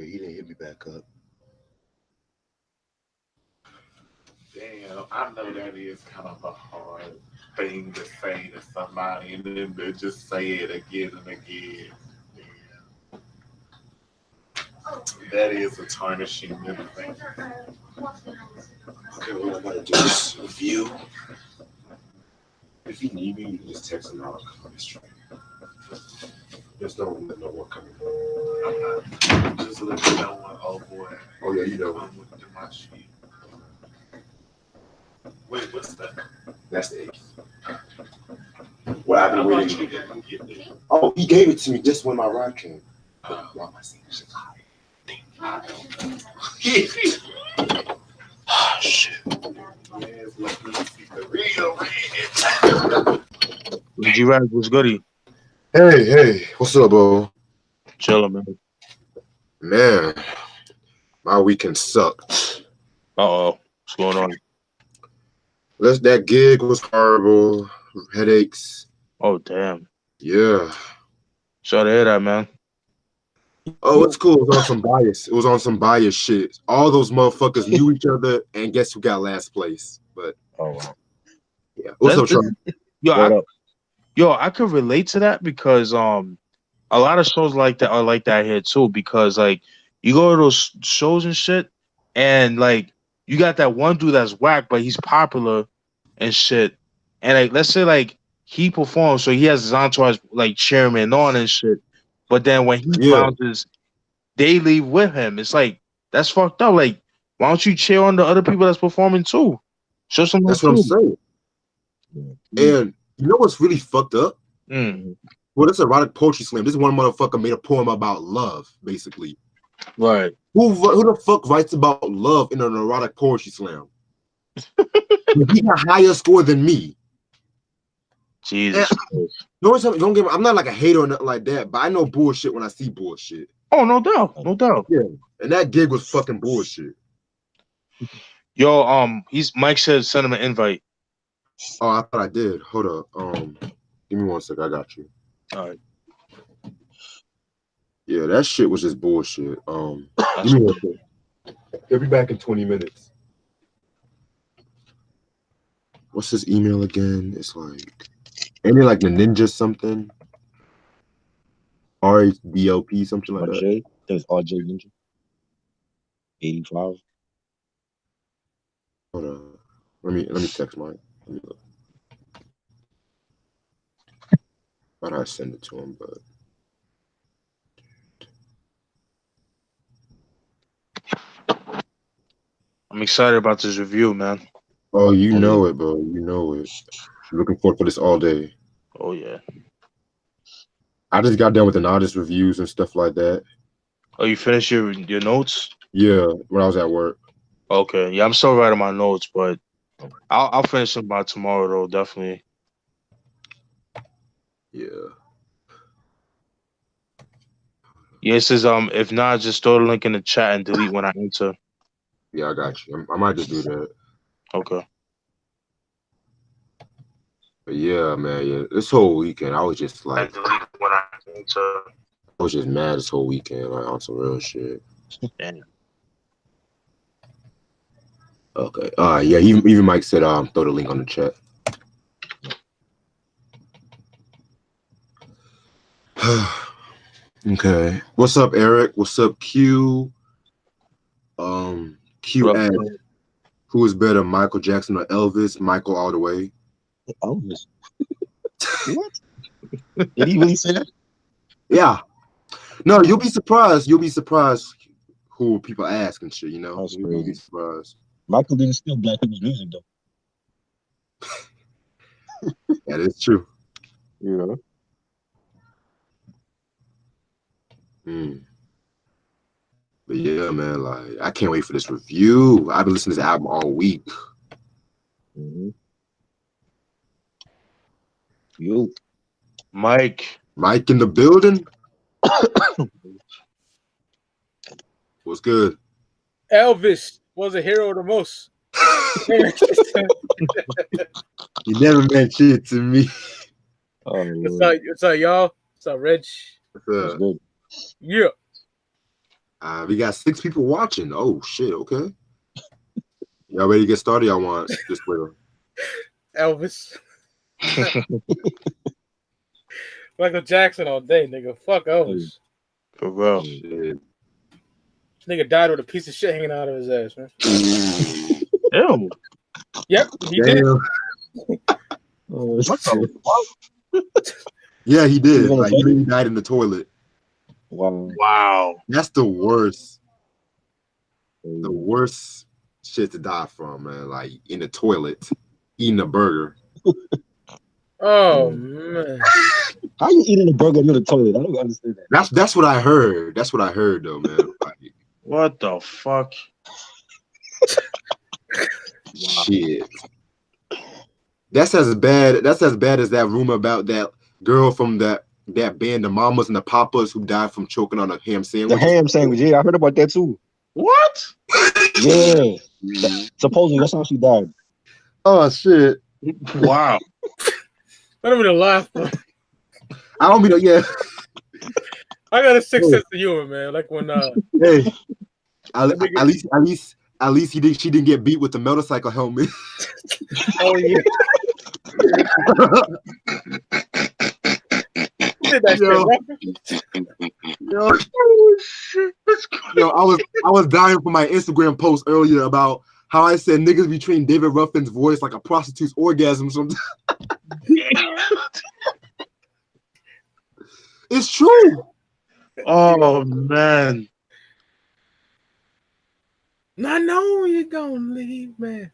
Okay, he didn't hit me back up. Damn, I know that is kind of a hard thing to say to somebody and then to just say it again and again. Damn. That is a tarnishing memory. Okay, what I gotta do is review. If you need me, you can just text him out on this train. There's no one coming. I'm not just looking at one. Oh boy. Oh yeah, you know. I'm looking at my sheet. Wait, what's that? That's the 8th. What I've been How waiting. much you didn't get it? Oh, he gave it to me just when my ride came. Why am I saying this shit high? I don't know. Oh shit. Yes, let me see the real red. G-Rag, what's goody? Hey, what's up, bro? Chillin', man. Man, my weekend sucked. Uh-oh. What's going on? That gig was horrible. Headaches. Oh, damn. Yeah. Sorry to hear that, man. Oh, it's cool. It was on some bias. It was on some bias shit. All those motherfuckers knew each other, and guess who got last place? But Oh, wow. yeah. What's up, Charlie? Yo, I could relate to that because a lot of shows like that are like that here too. Because like you go to those shows and shit, and like you got that one dude that's whack, but he's popular and shit. And like let's say like he performs, so he has his entourage like cheerman on and shit. But then when he bounces, they leave with him. It's like that's fucked up. Like, why don't you cheer on the other people that's performing too? Show some love. That's what I'm saying. And you know what's really fucked up? Well, this erotic poetry slam. This one motherfucker made a poem about love, basically. Right. Who the fuck writes about love in an erotic poetry slam? He got higher score than me. Jesus. Don't get me. I'm not like a hater or nothing like that, but I know bullshit when I see bullshit. Oh, no doubt, no doubt. Yeah, and that gig was fucking bullshit. Yo, Mike said send him an invite. Oh, I thought I did. Hold up. Give me 1 second. I got you. All right. Yeah, that shit was just bullshit. Give me 1 second. He'll be back in 20 minutes. What's his email again? It's like, ain't it like the ninja something? RHDLP, something like that. RJ? That's RJ Ninja. 85. Hold on. Let me text Mike. Let me look. Why did I send it to him? But I'm excited about this review, man. oh, you know it, bro. You know it. Looking forward for this all day. Oh yeah. I just got done with an artist reviews and stuff like that. Oh, you finished your notes? Yeah, when I was at work. Okay. Yeah, I'm still writing my notes, but I'll finish them by tomorrow though, definitely. Yeah. Yeah, it says if not, just throw the link in the chat and delete when I enter. Yeah, I got you. I might just do that. Okay. But yeah, man, yeah. This whole weekend, I was just like, delete when I enter. I was just mad this whole weekend, like on some real shit. Damn. Okay. Yeah, even Mike said throw the link on the chat. Okay. What's up, Eric? What's up, Q? Q asked, who is better, Michael Jackson or Elvis? Michael all the way. Elvis. What? Did he really say that? Yeah. No, you'll be surprised. You'll be surprised who people ask and shit, you know? That's You'll be crazy. surprised. Michael didn't steal black people's music, though. That is true. Yeah. But yeah, man, like I can't wait for this review. I've been listening to this album all week. Yo. Mike in the building. What's good? Elvis was a hero the most. You never meant shit to me. What's up, y'all? What's up, Reg? What's up? Yeah. We got 6 people watching. Oh shit. Okay. Y'all ready to get started? Y'all want just wait. Elvis. Michael Jackson all day, nigga. Fuck Elvis. For real. Shit. This nigga died with a piece of shit hanging out of his ass, man. Ew. Yep, he did. Oh, What the fuck? Yeah, he did. You Like gonna he died in the toilet. wow. Wow. That's the worst. The worst shit to die from, man. Like in the toilet, eating a burger. Oh man. How you eating a burger in the toilet? I don't understand that. That's what I heard. That's what I heard though, man. Like, What the fuck? shit. That's as bad as that rumor about that girl from that band, the Mamas and the Papas, who died from choking on a ham The sandwich. ham sandwich, yeah, I heard about that too. What? Yeah. Supposedly that's how she died. Oh shit. Wow. I don't mean to laugh, but I don't mean to, yeah. I got a sixth sense of humor, man. Like when Hey. At least she didn't get beat with the motorcycle helmet. oh yeah. Who did that shit, bro? Yo, I was dying for my Instagram post earlier about how I said niggas be treating David Ruffin's voice like a prostitute's orgasm sometimes. It's true. Oh man. I know you're gonna leave, man.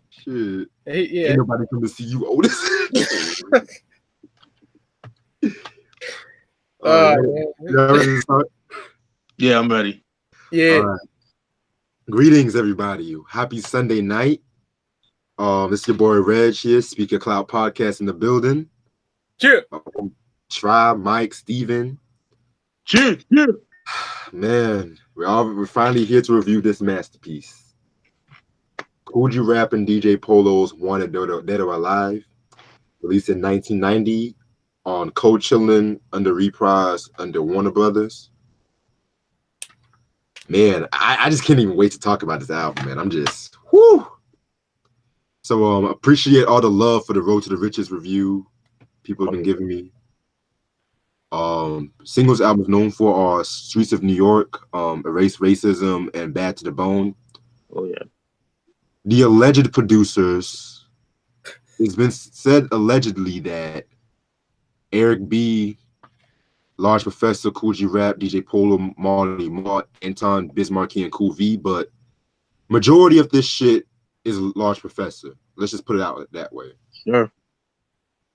Shit. Hey, yeah. Ain't nobody come to see you, Otis. You ready to start? Yeah, I'm ready. Yeah. All right. Greetings, everybody. Happy Sunday night. This is your boy Reg here, Speak Ya Clout Podcast in the building. Cheer. Tribe, Mike, Steven. Cheer. Man, we're finally here to review this masterpiece. Kool Rap and DJ Polo's Wanted Dead or Alive, released in 1990 on Cold Chillin under Reprise under Warner Brothers. Man, I just can't even wait to talk about this album, man. I'm just, whoo. So appreciate all the love for the Road to the Riches review people have been giving me. Singles albums known for are Streets of New York, Erase Racism, and Bad to the Bone. Oh yeah. The alleged producers, it's been said allegedly that Eric B, Large Professor, Kool Rap, DJ Polo, Marley Mark, Anton Bismarcky, and Kool V, but majority of this shit is Large Professor. Let's just put it out that way. Sure.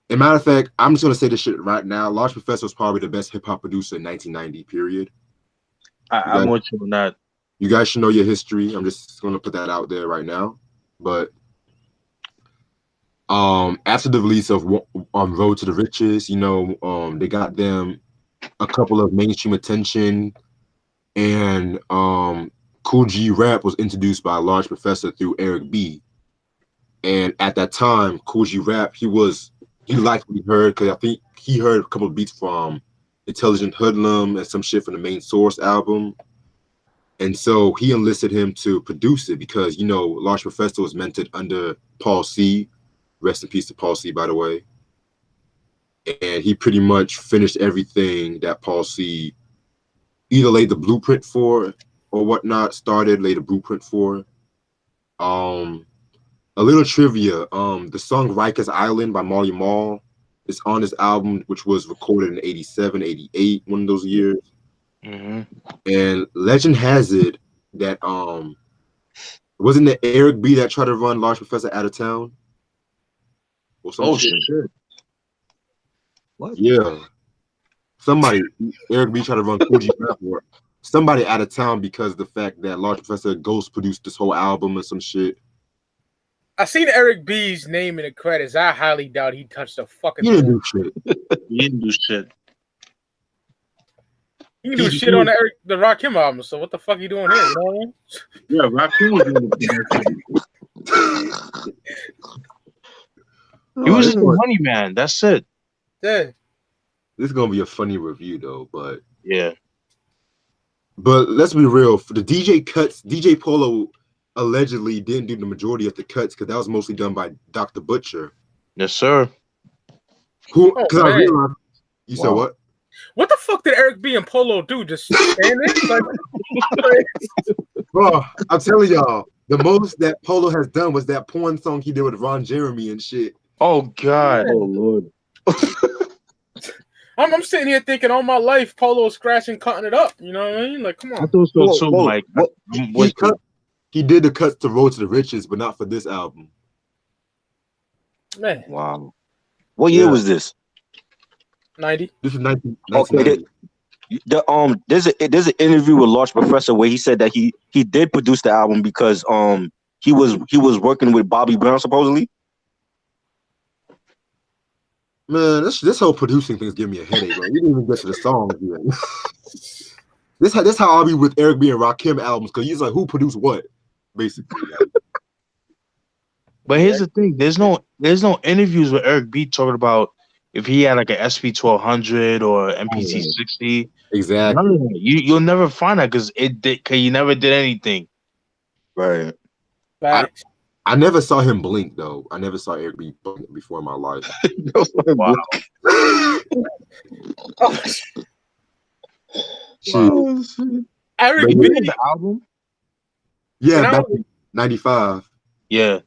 As a matter of fact, I'm just gonna say this shit right now. Large Professor was probably the best hip hop producer in 1990. Period. I'm with you on that. You guys should know your history. I'm just gonna put that out there right now. But after the release of Road to the Riches, they got them a couple of mainstream attention, and Kool Rap was introduced by Large Professor through Eric B. And at that time, Kool Rap, he liked what he heard, because I think he heard a couple of beats from Intelligent Hoodlum and some shit from the Main Source album. And so he enlisted him to produce it because, Large Professor was mentored under Paul C. Rest in peace to Paul C, by the way. And he pretty much finished everything that Paul C either laid the blueprint for or whatnot, laid the blueprint for. A little trivia, the song Rikers Island by Marley Marl is on this album, which was recorded in 87, 88, one of those years. Mm-hmm. And legend has it that wasn't it Eric B that tried to run Large Professor out of town? Oh shit. What? Yeah. Eric B tried to run Kool Rap or somebody out of town because of the fact that Large Professor Ghost produced this whole album and some shit. I seen Eric B's name in the credits. I highly doubt he touched a fucking He didn't do shit. He didn't do shit. He can do shit on the Rakim album, so what the fuck he doing here? You know what I mean? Yeah, Rakim was doing the He was in Money Man. That's it. Yeah. This is gonna be a funny review though, but yeah. But let's be real. For the DJ cuts, DJ Polo allegedly didn't do the majority of the cuts because that was mostly done by Dr. Butcher. Yes, sir. Who? Oh, Because I man. realized you said Wow. what? What the fuck did Eric B and Polo do? Just stand there? Bro, I'm telling y'all, the most that Polo has done was that porn song he did with Ron Jeremy and shit. Oh God. Oh Lord. I'm sitting here thinking all my life Polo scratching, cutting it up. You know what I mean? Like, come I on. thought so Whoa, too, whoa, Mike. what? He did the cuts to Road to the Riches, but not for this album. Man, Wow. What year Yeah. was this? 90. This is Okay, 1990. there's an interview with Large Professor where he said that he did produce the album because he was working with Bobby Brown supposedly. Man, this whole producing thing's giving me a headache, bro. We didn't even get to the songs yet. This how I'll be with Eric B and Rakim albums, because he's like, who produced what? Basically. But here's the thing: there's no interviews with Eric B talking about if he had like an SP 1200 or MPC 60. Exactly. None of that. You'll never find that because he never did anything. Right. Facts. I never saw him blink though. I never saw Eric B blink before in my life. Wow. Oh, Shit. Eric But B. The album? Yeah, When I back was- in 95. Yeah,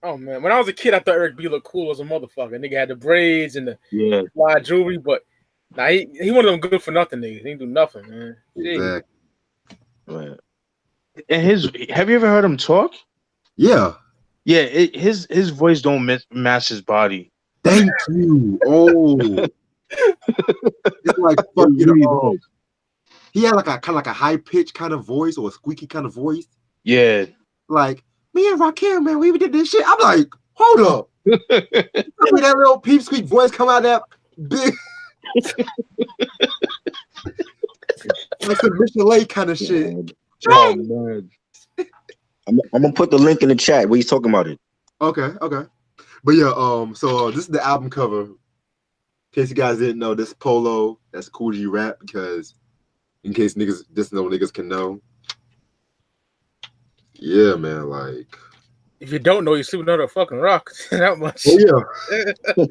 Oh man, when I was a kid, I thought Eric B looked cool as a motherfucker. Nigga had the braids and the yeah. fly jewelry, but nah, he one of them good for nothing niggas. He didn't do nothing, man. Jeez. Exactly. Right. And have you ever heard him talk? Yeah. Yeah, his voice don't match his body. Thank you. Oh. It's like fucking really he had like a kind of like a high pitched kind of voice or a squeaky kind of voice. Yeah. Like me and Rakim, man, we did this shit. I'm like, hold up. I mean, that little peep squeak voice come out of that big like some Michelin kind of shit. Oh man. I'm gonna put the link in the chat where he's talking about it. Okay. But yeah, so this is the album cover. In case you guys didn't know, this Polo, that's Kool G Rap, because in case niggas can know. Yeah, man, like. If you don't know, you're sleeping under a fucking rock. That much. Oh yeah.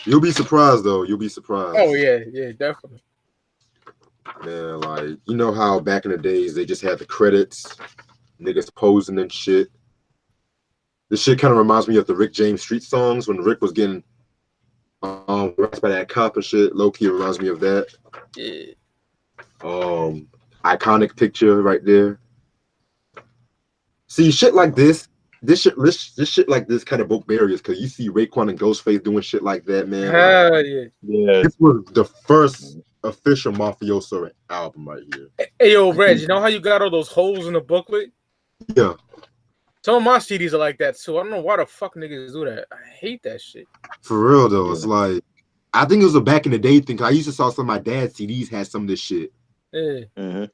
You'll be surprised though. You'll be surprised. Oh yeah, definitely. Man, like, you know how back in the days they just had the credits, niggas posing and shit. This shit kind of reminds me of the Rick James Street songs when Rick was getting harassed by that cop and shit. Low key reminds me of that. Yeah. Iconic picture right there. See, shit like this shit like this kind of broke barriers because you see Raekwon and Ghostface doing shit like that, man. Hell yeah. Yeah. This was the first official Mafioso album right here. Hey yo, Reg, you know how you got all those holes in the booklet? Yeah. Some of my CDs are like that too. I don't know why the fuck niggas do that. I hate that shit. For real though, it's like I think it was a back in the day thing. I used to saw some of my dad's CDs had some of this shit. Yeah. Mm-hmm.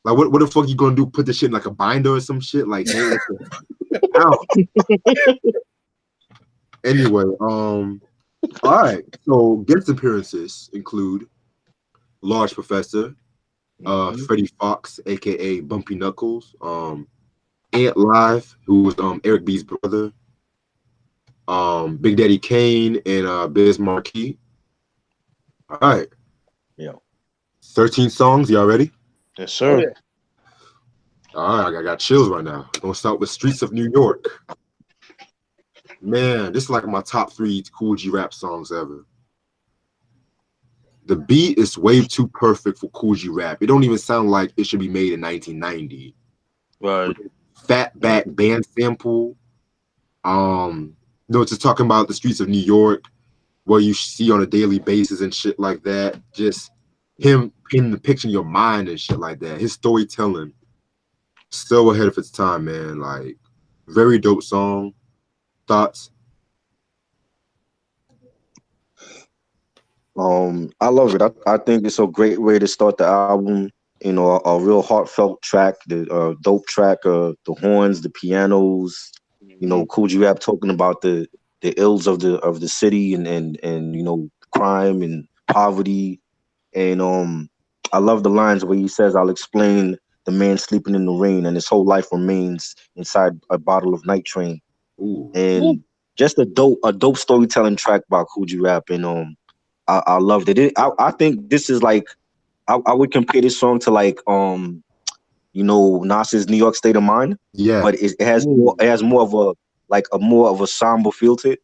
Like what the fuck you gonna do? Put this shit in like a binder or some shit? Like ow. Anyway, all right. So guest appearances include Large Professor, Freddie Fox, aka Bumpy Knuckles, Ant Live, who was Eric B's brother, Big Daddy Kane, and Biz Markie. All right. Yeah. 13 songs. Y'all ready? Yes, sir. Oh, yeah. All right, I got chills right now. I'm gonna start with Streets of New York. Man, this is like my top 3 Kool G Rap songs ever. The beat is way too perfect for Kool G Rap. It don't even sound like it should be made in 1990. Right. Fatback band sample. Just talking about the streets of New York, what you see on a daily basis and shit like that. Just him painting the picture in your mind and shit like that. His storytelling, so ahead of its time, man. Like, very dope song. Thoughts? I love it. I think it's a great way to start the album. You know, a real heartfelt track, the dope track, the horns, the pianos. You know, Kool G Rap talking about the ills of the city and you know, crime and poverty, and I love the lines where he says, "I'll explain the man sleeping in the rain, and his whole life remains inside a bottle of night train." Ooh. And just a dope storytelling track by Kool Rap, and I loved it. I think this is like I would compare this song to like Nas's New York State of Mind. Yeah. But it has more of a somber feel to it.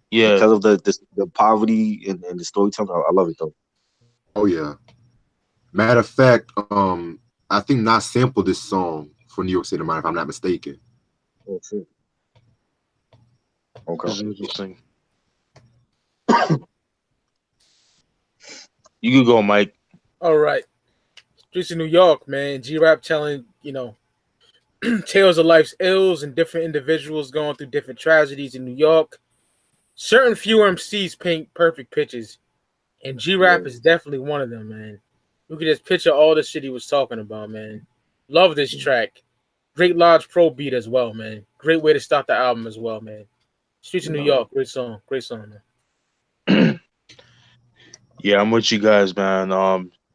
Yeah. Because of the poverty and the storytelling. I love it though. Oh yeah. Matter of fact, I think Nas sampled this song for New York State of Mind, if I'm not mistaken. Oh shit. Okay. This is interesting. You could go, Mike. All right. Streets of New York, man. G-Rap telling, tales of life's ills and different individuals going through different tragedies in New York. Certain few MCs paint perfect pictures, and G-Rap is definitely one of them, man. You can just picture all the shit he was talking about, man. Love this track. Great Lodge Pro beat as well, man. Great way to start the album as well, man. Streets of New York, great song, man. Yeah, I'm with you guys, man.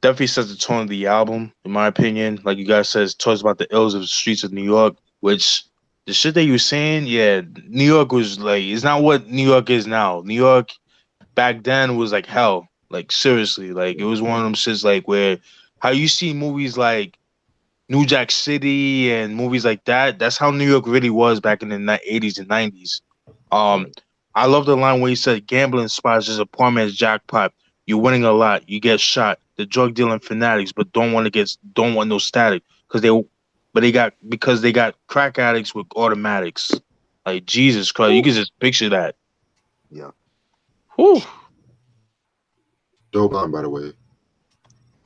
Definitely sets the tone of the album, in my opinion. Like you guys said, it talks about the ills of the streets of New York, which the shit that you were saying, yeah, New York was like, it's not what New York is now. New York back then was like hell. Like seriously, like it was one of them shits like where how you see movies like New Jack City and movies like that. That's how New York really was back in the 80s and 90s. I love the line where he said, "Gambling spots is a poor man's jackpot. You're winning a lot. You get shot. The drug dealing fanatics, but don't want no static because they got crack addicts with automatics. Like Jesus Christ, you can just picture that. Yeah. Whew. Dope line, by the way.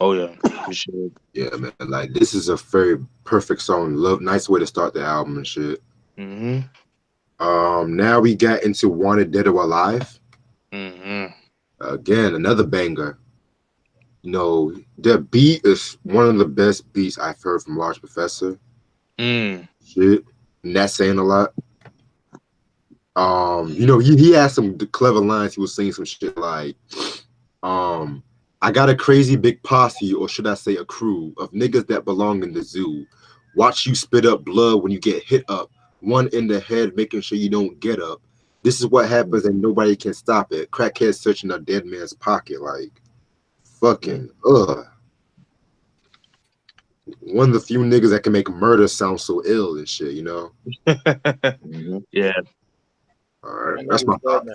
Oh yeah, for sure. Yeah, man. Like this is a very perfect song. Nice way to start the album and shit. Mm-hmm. Now we got into Wanted Dead or Alive. Mm-hmm. Again, another banger. The beat is one of the best beats I've heard from Large Professor. Shit. And that's saying a lot. He had some clever lines. He was saying some shit like, I got a crazy big posse, or should I say a crew, of niggas that belong in the zoo. Watch you spit up blood when you get hit up. One in the head, making sure you don't get up. This is what happens and nobody can stop it. Crackheads searching a dead man's pocket. Like, fucking, one of the few niggas that can make murder sound so ill and shit, Yeah. All right, that's my thought.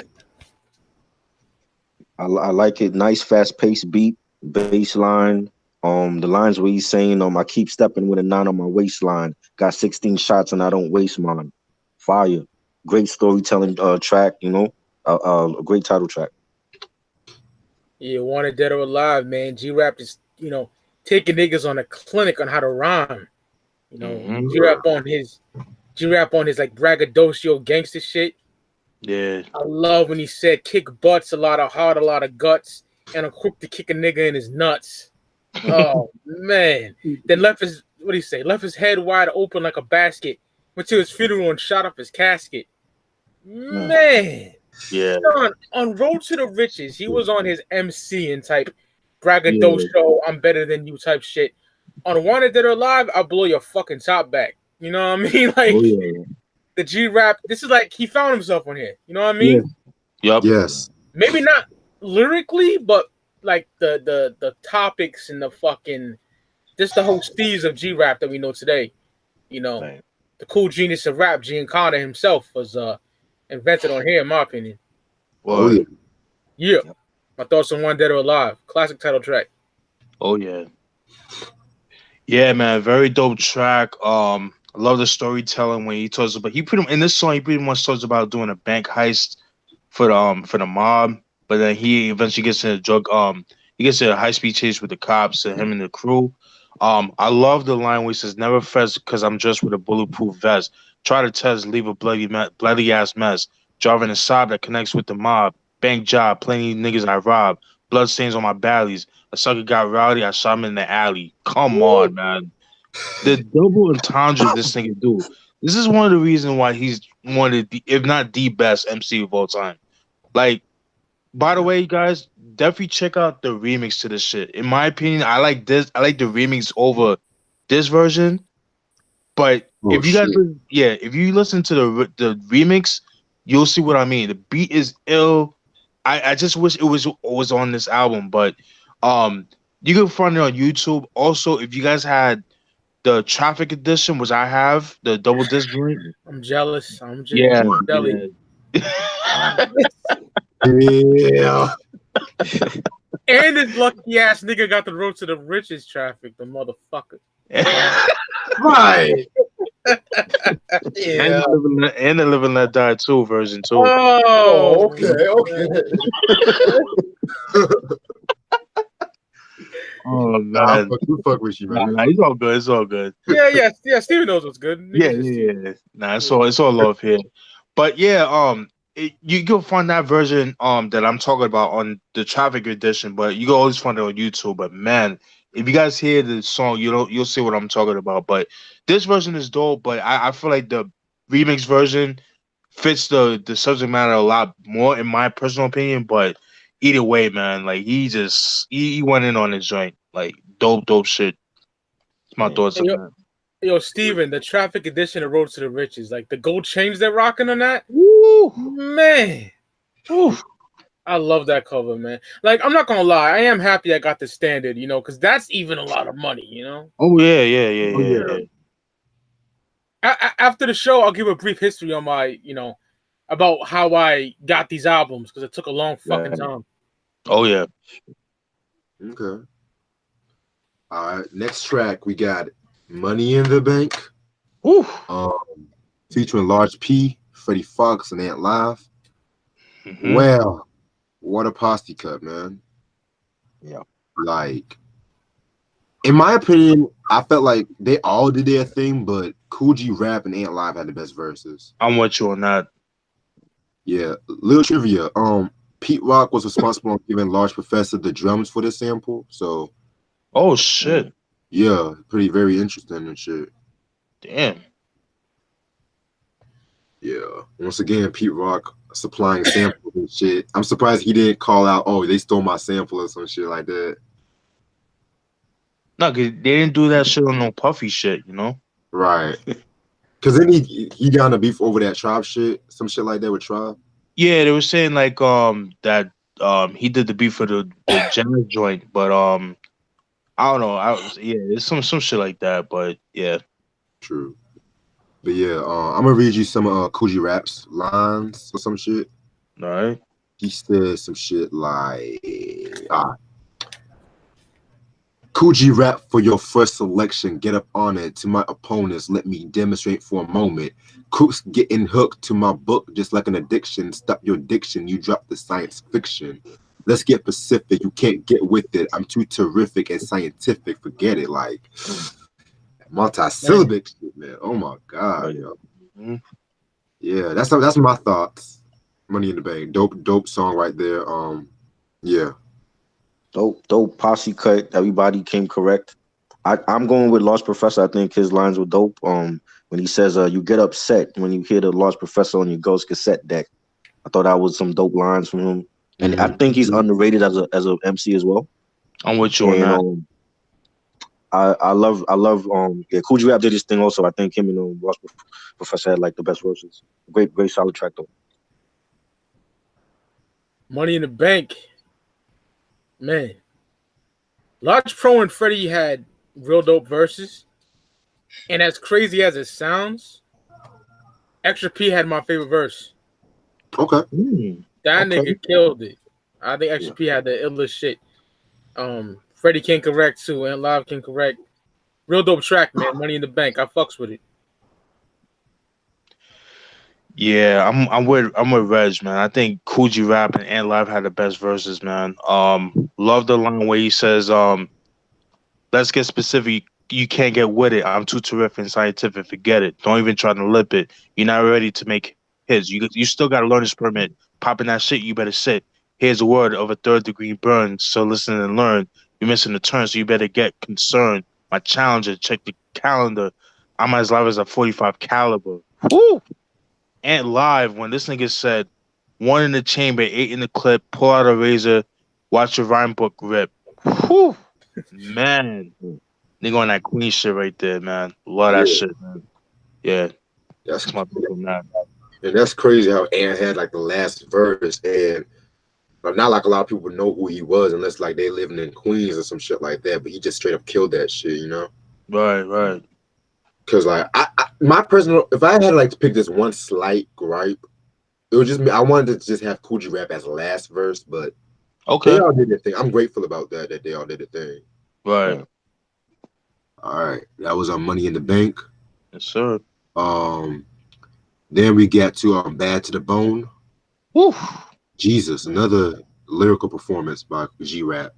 I like it. Nice, fast-paced beat, bass line. The lines where he's saying, I keep stepping with a 9 on my waistline. Got 16 shots and I don't waste mine. Fire. Great storytelling track, a great title track. Yeah, Wanted Dead or Alive, man. G-Rap is, taking niggas on a clinic on how to rhyme. G-Rap on his like braggadocio gangster shit. Yeah. I love when he said kick butts, a lot of heart, a lot of guts, and I'm quick to kick a nigga in his nuts. Oh man. Then left his head wide open like a basket. Went to his funeral and shot up his casket. Man. Yeah. On Road to the Riches, he was on his MC and type braggadocio, I'm better than you type shit. On Wanted Dead or Alive, I'll blow your fucking top back. You know what I mean? Like the G-Rap, this is like he found himself on here. You know what I mean? Yep. Yes. Maybe not lyrically, but like the topics and the fucking just the whole steez of G-Rap that we know today. The cool genius of rap, Giancarlo himself was invented on here, in my opinion. Oh yeah. My thoughts on One Dead or Alive. Classic title track. Oh yeah. Yeah, man, very dope track. I love the storytelling when he talks about in this song he pretty much talks about doing a bank heist for the mob, but then he eventually gets in he gets in a high speed chase with the cops and him and the crew. I love the line where he says, "Never fess because I'm dressed with a bulletproof vest. Try to test, leave a bloody ass mess. Driving a Saab that connects with the mob. Bank job, plenty niggas I rob. Blood stains on my ballies. A sucker got rowdy, I shot him in the alley." Come on, man. The double entendre this nigga do. This is one of the reasons why he's one of the, if not the best MC of all time. Like, by the way, guys, definitely check out the remix to this shit. In my opinion, I like this. I like the remix over this version. But Oh, if you guys, shit. if you listen to the remix, you'll see what I mean. The beat is ill. I just wish it was on this album, but you can find it on YouTube. Also, if you guys had the Traffic edition, which I have, the double disc joint. I'm jealous. I'm just Yeah, jelly. Yeah. And this lucky ass nigga got the road to the riches traffic, the motherfucker. Right. And the Live and Let Die 2 version too. Oh, Okay. Oh Nah, man, we fuck with you, man. nah, it's all good. It's all good. yeah. Steven knows what's good. Yeah, Niggas just- yeah. Nah, it's all love here. But yeah, you can find that version that I'm talking about on the Traffic edition, but you can always find it on YouTube. But man, if you guys hear the song, you'll see what I'm talking about. But this version is dope, but I feel like the remix version fits the subject matter a lot more in my personal opinion. But either way, man, like he went in on his joint. Like dope shit. It's my thoughts on that. Yo, Steven, the Traffic edition of Road to the Riches, like the gold chains they're rocking on that. Woo! Man. Woo. I love that cover, man. Like, I'm not gonna lie, I am happy I got the standard, because that's even a lot of money, Oh yeah. After the show, I'll give a brief history on my, about how I got these albums because it took a long fucking time. Oh yeah. Okay. All right. Next track, we got Money in the Bank. Woo. Featuring Large P, Freddie Fox, and Ant Live. Mhm. Well, what a posse cut, man. Yeah. Like, in my opinion, I felt like they all did their thing, but Kool G Rap and Ant Live had the best verses. I'm with you on that. Yeah. Little trivia. Pete Rock was responsible for giving Large Professor the drums for this sample. So Oh shit. yeah, very interesting and shit. Damn. Yeah. Once again, Pete Rock supplying samples and shit. I'm surprised he didn't call out, oh, they stole my sample or some shit like that. No, 'cause they didn't do that shit on no puffy shit, Right. Because then he got in a beef over that Tribe shit, some shit like that with Tribe. Yeah, they were saying like that he did the beat for the jazz joint, but I don't know. It's some shit like that, but yeah. True. But yeah, I'm gonna read you some Kool G Rap's lines or some shit. All right. He said some shit like, Kool G Rap for your first selection. Get up on it to my opponents. Let me demonstrate for a moment. Crooks getting hooked to my book just like an addiction. Stop your addiction. You drop the science fiction. Let's get specific. You can't get with it. I'm too terrific and scientific. Forget it. Like multi-syllabic shit, man. Oh my god, yo. Mhm. Yeah, that's my thoughts. Money in the Bank. Dope song right there. Yeah. Dope posse cut. Everybody came correct. I'm going with Lost Professor. I think his lines were dope. When he says, "You get upset when you hear the Lost Professor on your Ghost cassette deck." I thought that was some dope lines from him, and I think he's underrated as a MC as well. I'm with you on that. I love Kool G Rap did his thing also. I think him and Lost Professor had like the best verses. Great solid track though. Money in the Bank. Man. Large Pro and Freddie had real dope verses. And as crazy as it sounds, Extra P had my favorite verse. Okay. That nigga killed it. I think Extra P had the illest shit. Freddie can correct too, and Live can correct. Real dope track, man. Money in the Bank. I fucks with it. Yeah, I'm with Reg, man. I think Kool G Rap and Ant Live had the best verses, man. Love the line where he says, let's get specific. You can't get with it. I'm too terrific and scientific. Forget it. Don't even try to lip it. You're not ready to make hits. You still got to learn this permit. Popping that shit, you better sit. Here's a word of a 3rd-degree burn. So listen and learn. You're missing the turn, so you better get concerned. My challenger, check the calendar. I'm as live as a 45 caliber. Woo! And Live, when this nigga said 1 in the chamber, 8 in the clip, pull out a razor, Watch your rhyme book rip. Whew, man. Nigga on that Queen shit right there, man. Love that shit, man. Yeah. That's my pick on that. And that's crazy how Ant had like the last verse, and but not like a lot of people know who he was unless like they living in Queens or some shit like that. But he just straight up killed that shit, you know? Right. Cause like my personal, if I had like to pick this one slight gripe, it would just be I wanted to just have Kool G Rap as the last verse, but they all did their thing. I'm grateful about that they all did their thing. Right. All right, that was Money in the Bank. Yes, sir. Then we get to Bad to the Bone. Woo. Jesus, another lyrical performance by G Rap.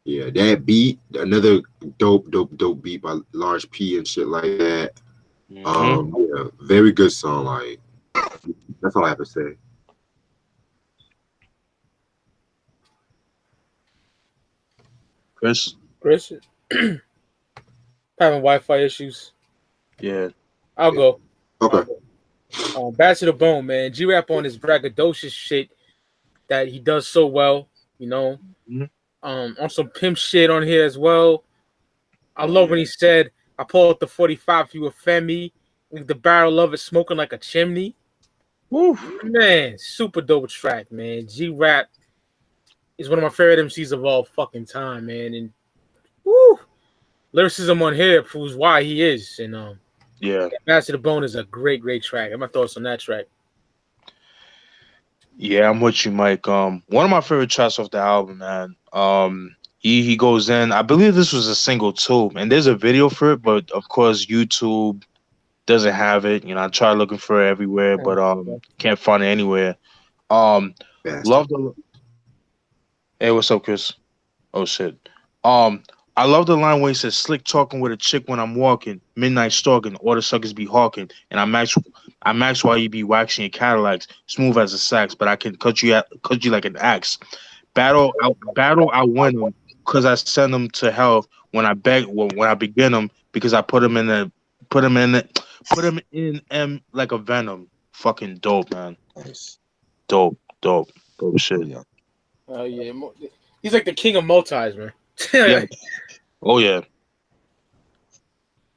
Yeah, that beat, another dope beat by Large P and shit like that. Yeah, very good song. Like, that's all I have to say. Chris, having Wi-Fi issues. Yeah, I'll go. Okay. Bad to the Bone, man. G Rap on his braggadocious shit that he does so well, you know. On some pimp shit on here as well. I love when he said, "I pull out the 45 if you offend me. With the barrel of it smoking like a chimney." Woo. Man, super dope track, man. G Rap is one of my favorite MCs of all fucking time, man. And woo, lyricism on here proves why he is. And yeah, Bad to the Bone is a great track. What my thoughts on that track? Yeah, I'm with you, Mike. One of my favorite tracks off the album, man. He goes in. I believe this was a single too, and there's a video for it, but of course YouTube doesn't have it. You know, I tried looking for it everywhere, but can't find it anywhere. Love the. Hey, what's up, Chris? Oh shit. I love the line where he says, "Slick talking with a chick when I'm walking, midnight stalking, all the suckers be hawking, and I max while you be waxing your Cadillacs, smooth as a sax, but I can cut you like an axe. Battle, I win them, cause I send them to hell when I begin them, because I put them in like a venom. Fucking dope, man. Nice. Dope shit. Oh yeah, he's like the king of multis, man. Yeah. Oh yeah.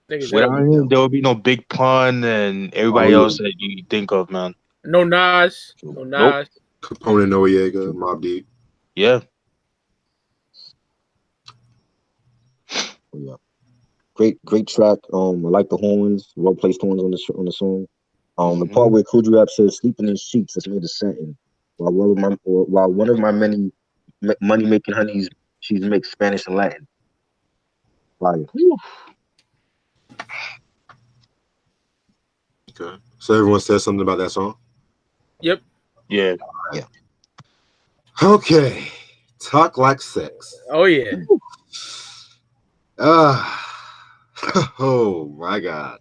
Without him, there would be no Big Pun and everybody else that you think of, man. No Nas. Nope. Capone Noriega, Mobb Deep. Yeah. Yeah. Great track. I like the horns, well placed horns on the song. The part where Kool G Rap says "sleeping in sheets" that's made a sentence. While one of my many money making honeys, she's mixed Spanish and Latin. Fire. Okay. So everyone says something about that song? Yep. Yeah. Okay. Talk Like Sex. Oh yeah. Oh my God.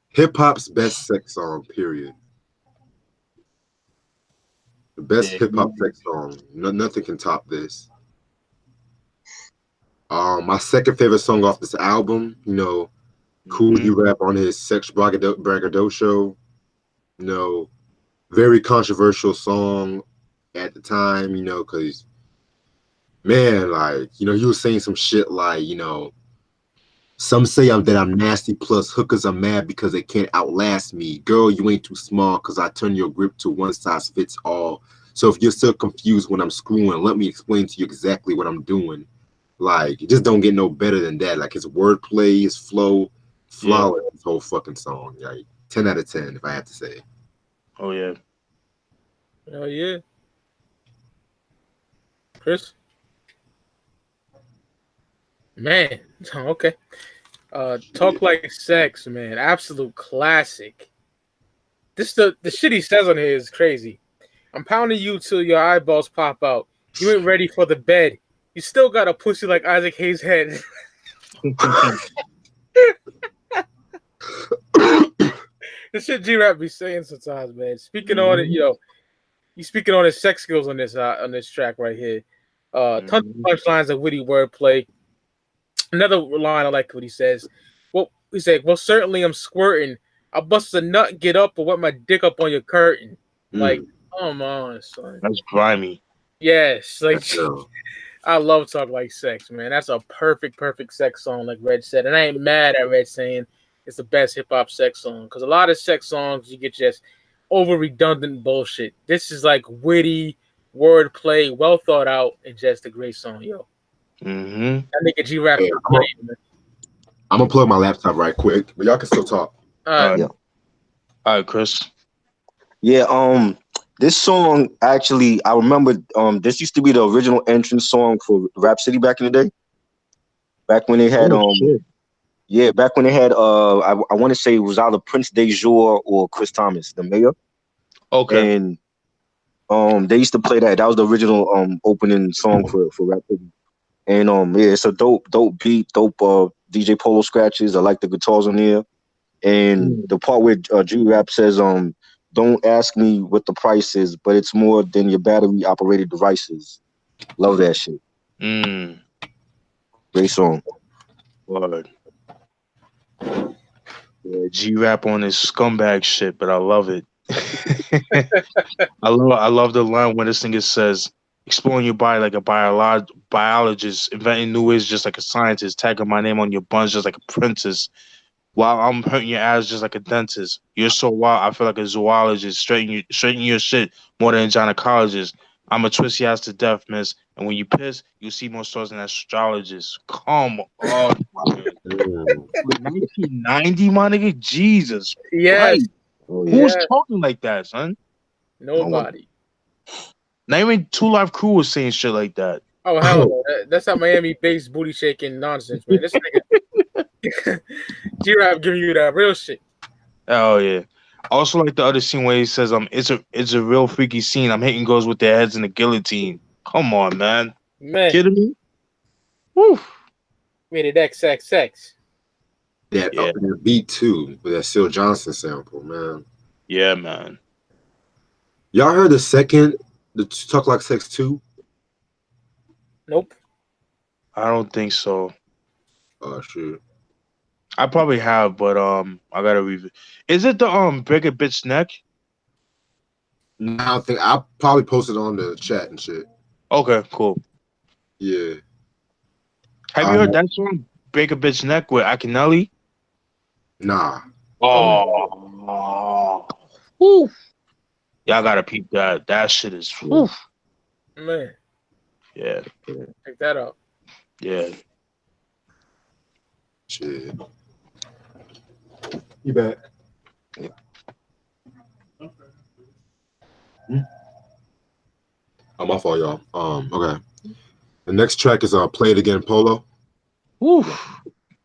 Hip hop's best sex song, period. The best hip hop sex song. Nothing can top this. My second favorite song off this album, you know, Kool G Rap on his Sex Braggadocio. You know, very controversial song at the time, you know, because, man, like, you know, he was saying some shit like, you know, some say that I'm nasty, plus hookers are mad because they can't outlast me. Girl, you ain't too small because I turn your grip to one size fits all. So if you're still confused when I'm screwing, let me explain to you exactly what I'm doing. Like, it just don't get no better than that. Like, his wordplay, his flow, flawless, this whole fucking song. Like, 10 out of 10, if I have to say. Oh, yeah. Oh, yeah. Chris? Man, okay. Talk Like Sex, man. Absolute classic. The shit he says on here is crazy. I'm pounding you till your eyeballs pop out. You ain't ready for the bed. You still got a pussy like Isaac Hayes' head. The shit G-Rap be saying sometimes, man. Speaking on it, you know, he's speaking on his sex skills on this track right here. Tons of punchlines of witty wordplay. Another line I like what he says. Well, he said, "Well, certainly I'm squirting. I'll bust a nut, get up, or wet my dick up on your curtain." Like, Come on, son. That's grimy. Yes, like Yeah. I love Talk Like Sex, man. That's a perfect sex song, like Red said. And I ain't mad at Red saying it's the best hip hop sex song. Because a lot of sex songs, you get just over redundant bullshit. This is like witty wordplay, well thought out, and just a great song, yo. Mm-hmm. That nigga G-Rap. Hey, I'm gonna plug my laptop right quick, but y'all can still talk. Yeah. All right, Chris. Yeah, this song actually, I remember this used to be the original entrance song for Rap City back in the day. Back when they had back when they had I want to say it was either Prince Dejour or Chris Thomas, the mayor. Okay. And they used to play that. That was the original opening song for Rap City. And yeah, it's a dope beat, dope DJ Polo scratches. I like the guitars on there. And the part where G-Rap says, don't ask me what the price is, but it's more than your battery operated devices. Love that shit. Great song. Word. Yeah, G-Rap on his scumbag shit, but I love it. I love the line when this nigga says, exploring your body like a biologist, inventing new ways just like a scientist, tagging my name on your buns just like a princess, while I'm hurting your ass just like a dentist. You're so wild, I feel like a zoologist, straighten your shit more than a gynecologist. I'm a twist your ass to death, miss. And when you piss, you see more stars than astrologists. Come on, man. 1990, my nigga? Jesus Yes. Christ. Who's talking like that, son? Nobody. Not even 2 Live Crew was saying shit like that. Oh, hell no. That's how Miami-based booty shaking nonsense, man. This nigga G-Rap giving you that real shit. Oh, yeah. I also like the other scene where he says, it's a real freaky scene. I'm hitting girls with their heads in the guillotine. Come on, man. Kidding me? Woo. Rated XXX. That beat too, with that Seal Johnson sample, man. Yeah, man. Y'all heard the Talk Like Sex 2? Nope. I don't think so. Oh shit. I probably have, but I gotta read it. Is it the break a bitch neck? No, I don't think I probably posted on the chat and shit. Okay, cool. Yeah. Have you heard that song, Break a Bitch Neck, with Akinelli? Nah. Oh. Woo. Y'all gotta peep that. That shit is woo. Man. Yeah. Check that out. Yeah. Shit. You back? Yeah. Oh, my fault, y'all. Okay. The next track is Play It Again, Polo. Woo.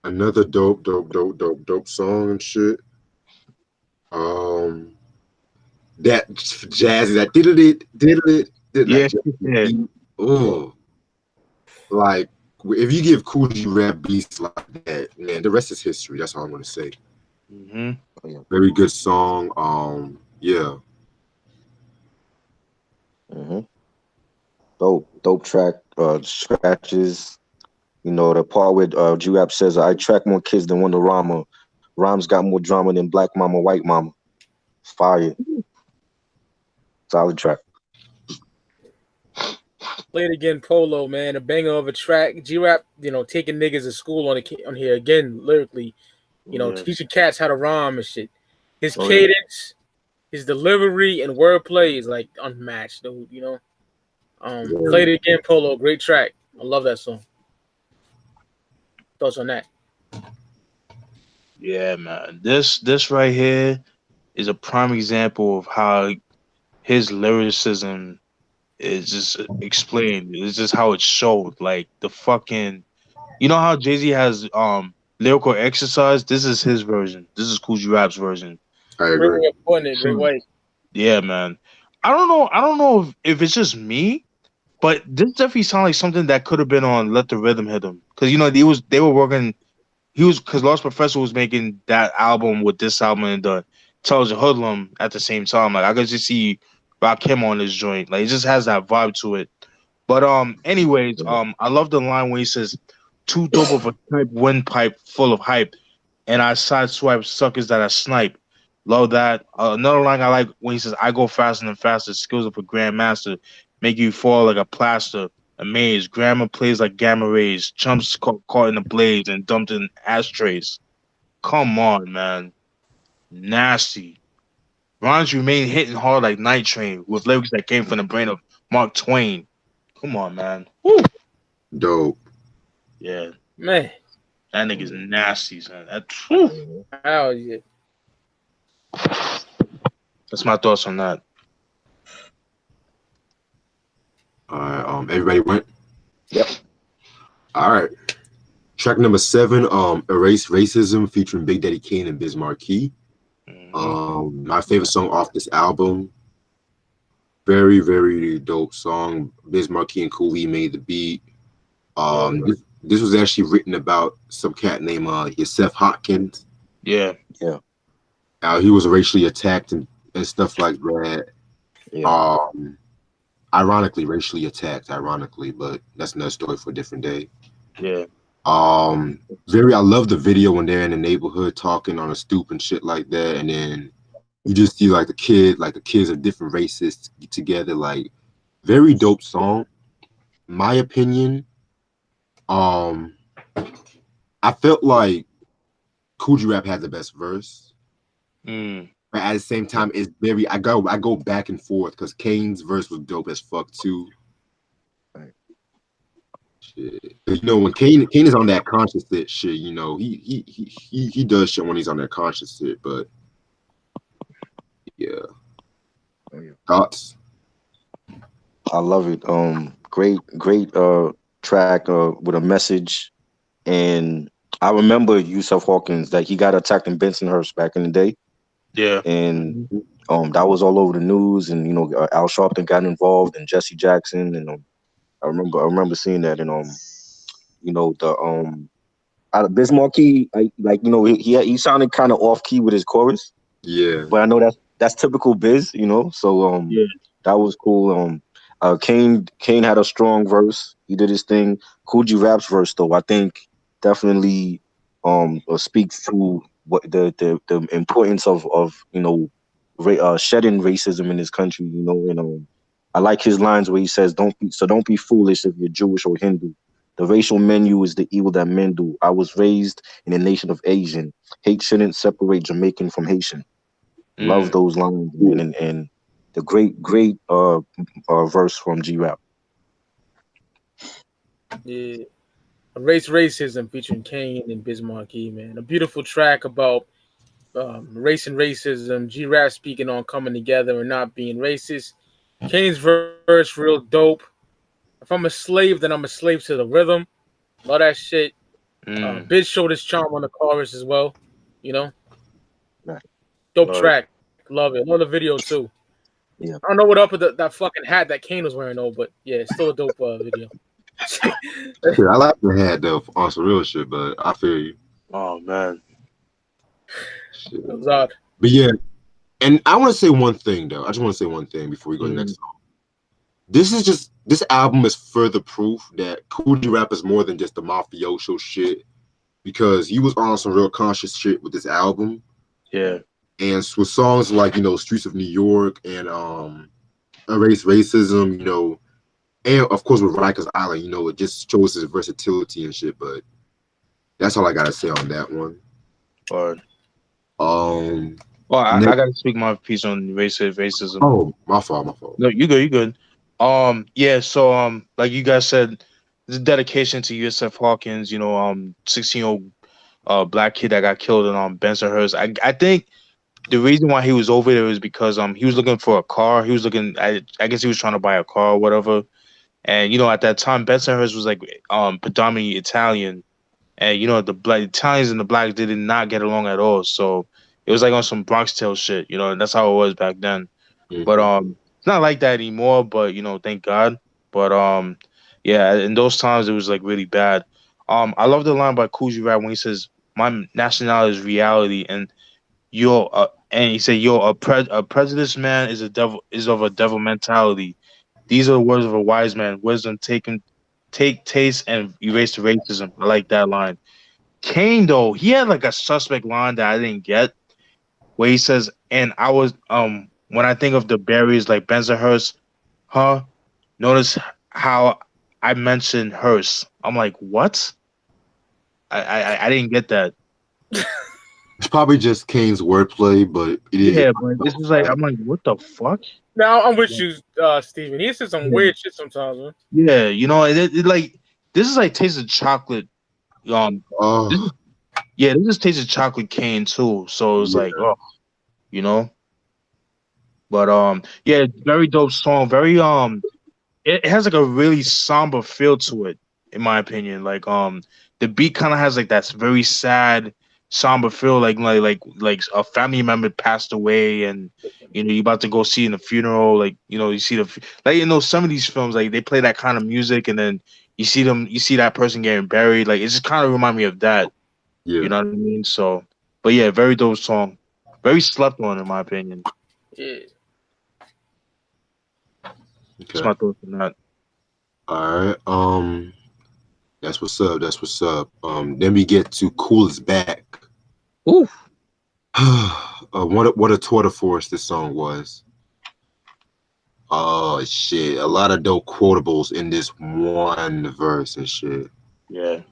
Another dope song and shit. That jazzy, that Yeah. Oh, like if you give Kool rap beats like that, man, the rest is history. That's all I'm gonna say. Mm-hmm. Very good song. Yeah. Mm-hmm. Dope track. Scratches. You know, the part where G-Rap says, I track more kids than Wonderama. Rhymes got more drama than Black Mama, White Mama. Fire. Solid track. Play It Again, Polo, man. A banger of a track. G-Rap, taking niggas to school on here again, lyrically. Teaching cats how to rhyme and shit. His cadence, his delivery, and wordplay is like unmatched, dude. Play It Again, Polo, great track. I love that song. Thoughts on that? Yeah, man. This right here is a prime example of how his lyricism is just explained. It's just how it's showed. Like the fucking, you know how Jay-Z has lyrical exercise. This is his version. This is Kool Rap's version. I agree. Great way. Yeah, man. I don't know if it's just me, but this definitely sounds like something that could have been on Let the Rhythm Hit 'Em. Because they were working. Because Lost Professor was making that album with this album and the Intelligent Hoodlum at the same time. Like I could just see Rakim on this joint. Like it just has that vibe to it. But anyways, I love the line when he says, "Too dope of a type windpipe full of hype, and I sideswipe suckers that I snipe. Love that. Another line I like when he says, "I go faster than faster. Skills of a grandmaster make you fall like a plaster. Amazed. Grammar plays like gamma rays. Chumps caught in the blades and dumped in ashtrays." Come on, man. Nasty. Rhymes remain hitting hard like Night Train with lyrics that came from the brain of Mark Twain. Come on, man. Woo. Dope. Yeah, Man, that nigga's nasty, son. Whew. hell yeah. That's my thoughts on that. All right. Everybody went. Yep. All right. Track number 7. Erase Racism featuring Big Daddy Kane and Biz Markie. My favorite song off this album. Very, very dope song. Biz Markie and Kool made the beat. This was actually written about some cat named Yosef Hopkins. Yeah. He was racially attacked and stuff like that. Yeah. Ironically, racially attacked. But that's another story for a different day. Yeah. I love the video when they're in the neighborhood talking on a stoop and shit like that, and then you just see the kids of different races get together. Like, very dope song. My opinion. I felt like Kool Rap had the best verse, but at the same time, it's very. I go back and forth because Kane's verse was dope as fuck too. Shit. When Kane is on that conscious shit, he does shit when he's on that conscious shit. But yeah, thoughts? I love it. Great track with a message. And I remember Yusuf Hawkins, that he got attacked in Bensonhurst back in the day. Yeah. And that was all over the news, and Al Sharpton got involved, and Jesse Jackson, and I remember seeing that, and Biz Markie, he sounded kind of off key with his chorus. Yeah. But I know that's typical Biz, so Yeah. that was cool. Kane had a strong verse. He did his thing. Kool Rap's verse, though, I think definitely speaks to what the importance of shedding racism in this country, and I like his lines where he says, don't be foolish if you're Jewish or Hindu. The racial menu is the evil that men do. I was raised in a nation of Asian. Hate shouldn't separate Jamaican from Haitian. Love those lines, man, and the great verse from G-Rap. Yeah. Erase Racism featuring Kane and Biz Markie, man. A beautiful track about race and racism. G-Rap speaking on coming together and not being racist. Kane's verse real dope. If I'm a slave, then I'm a slave to the rhythm. Love that shit. Biz showed his charm on the chorus as well. Dope track. Love it. Love the video too. Yeah. I don't know what up with that fucking hat that Kane was wearing though, but yeah, it's still a dope video. I like the hat though on some real shit, but I feel you. Oh man. Shit. That was odd. But yeah, and I want to say one thing though. I just want to say one thing before we go to the next song. This album is further proof that Kool Rap is more than just the mafioso shit, because he was on some real conscious shit with this album. Yeah. And with songs like, Streets of New York and Erase Racism, and of course with Rikers Island, it just shows his versatility and shit. But that's all I gotta say on that one. Word. Well, I gotta speak my piece on racism. Oh, my fault. No, you good. Yeah, so like you guys said, this is dedication to Yusuf Hawkins, 16-year-old black kid that got killed in Bensonhurst. I think the reason why he was over there is because he was looking for a car. He was looking, I guess he was trying to buy a car or whatever. And at that time, Bensonhurst was like predominantly Italian, and the Italians and the blacks did not get along at all. So it was like on some Bronx Tale shit, that's how it was back then. Mm-hmm. But it's not like that anymore. But thank God. But yeah, in those times it was like really bad. I love the line by Kool Rap when he says, "My nationality is reality," and and he said, a prejudiced man is of a devil mentality. These are the words of a wise man. Wisdom take taste and erase the racism. I like that line. Kane, though, he had like a suspect line that I didn't get. where he says, and I was when I think of the berries like Bensonhurst, huh? Notice how I mentioned hearse. I'm like, what? I didn't get that. It's probably just Kane's wordplay, but it is. Yeah, but this is like I'm like, what the fuck? Now I'm with you, Steven. He said some weird shit sometimes, man. Yeah, you know, it like this is like tasted chocolate. This, Oh, yeah, this just tasted chocolate cane too. So it's yeah. like, oh, you know. But yeah, very dope song. Very it has like a really somber feel to it, in my opinion. Like the beat kind of has like that very sad, somber feel, like a family member passed away, and you know you about to go see in the funeral. Like you know you see like you know some of these films like they play that kind of music, and then you see that person getting buried. Like it just kind of remind me of that. Yeah. You know what I mean? So, but yeah, very dope song, very slept on in my opinion. Yeah. That's my thoughts on that. All right. That's what's up. That's what's up. Then we get to Kool is Back. Ooh. What a tour de force this song was. Oh shit. A lot of dope quotables in this one verse and shit. Yeah.